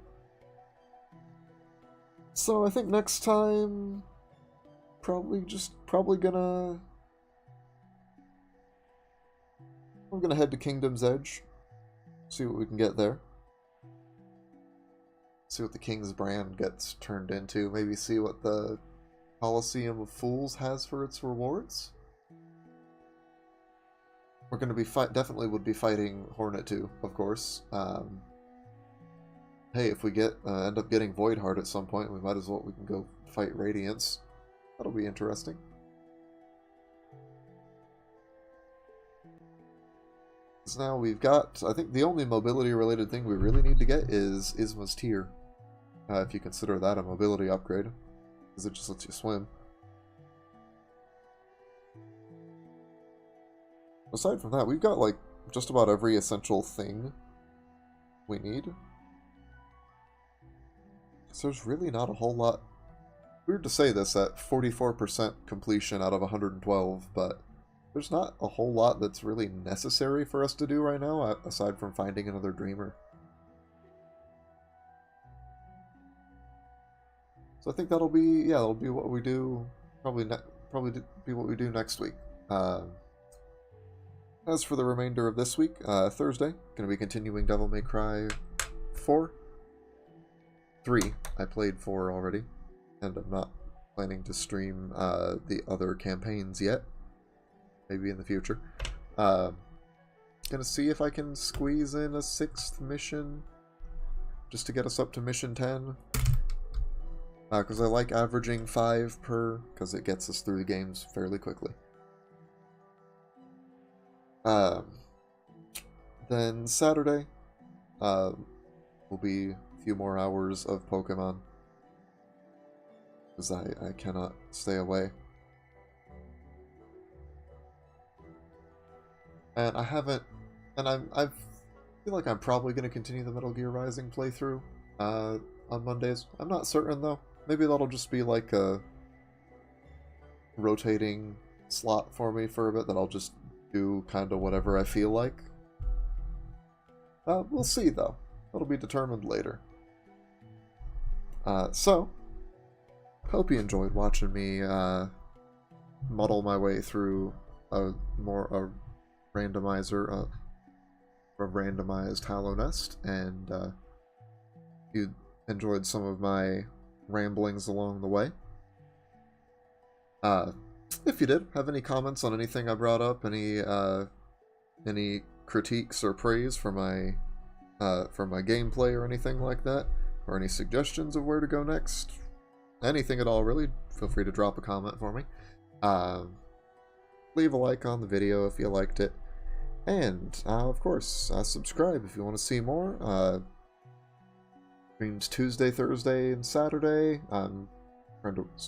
So I think next time, probably gonna. I'm gonna head to Kingdom's Edge, see what we can get there. See what the King's Brand gets turned into. Maybe see what the Coliseum of Fools has for its rewards. We're gonna be definitely would be fighting Hornet 2, of course. Hey, if we end up getting Voidheart at some point, we can go fight Radiance. That'll be interesting. So now we've got, I think the only mobility-related thing we really need to get is Isma's Tear. If you consider that a mobility upgrade, because it just lets you swim. Aside from that, we've got, like, just about every essential thing we need. So there's really not a whole lot. Weird to say this at 44% completion out of 112, but there's not a whole lot that's really necessary for us to do right now, aside from finding another dreamer. So I think that'll be what we do, probably be what we do next week. As for the remainder of this week, Thursday, going to be continuing Devil May Cry 4. 3, I played 4 already, and I'm not planning to stream the other campaigns yet. Maybe in the future. Gonna see if I can squeeze in a 6th mission, just to get us up to mission 10. Because I like averaging 5 per, because it gets us through the games fairly quickly. Then Saturday will be a few more hours of Pokemon, because I cannot stay away. And I haven't, and I feel like I'm probably going to continue the Metal Gear Rising playthrough on Mondays. I'm not certain though. Maybe that'll just be like a rotating slot for me for a bit that I'll just do kind of whatever I feel like. We'll see though. That'll be determined later. So, hope you enjoyed watching me muddle my way through a randomizer from randomized Hollow Nest, and you enjoyed some of my ramblings along the way. If you did, have any comments on anything I brought up, any critiques or praise for my gameplay or anything like that, or any suggestions of where to go next, anything at all really, feel free to drop a comment for me. Leave a like on the video if you liked it, and of course subscribe if you want to see more. Streams Tuesday, Thursday, and Saturday. I'm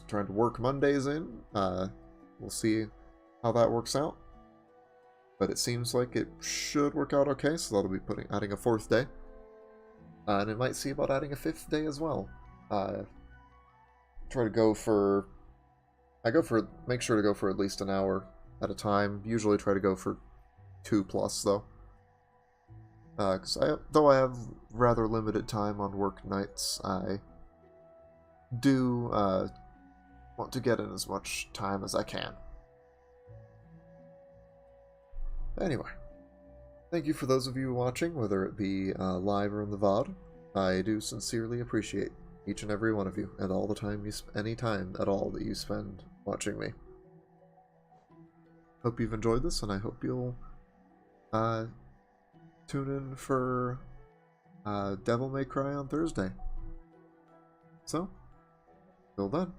trying to work Mondays in. We'll see how that works out, but it seems like it should work out okay. So that'll be adding a 4th day, and it might see about adding a 5th day as well. Make sure to go for at least an hour at a time. Usually try to go for 2+ though, because though I have rather limited time on work nights, I do want to get in as much time as I can. Anyway, thank you for those of you watching, whether it be live or in the VOD. I do sincerely appreciate each and every one of you, and all the time any time at all that you spend watching me. Hope you've enjoyed this, and I hope you'll tune in for Devil May Cry on Thursday. So, till then.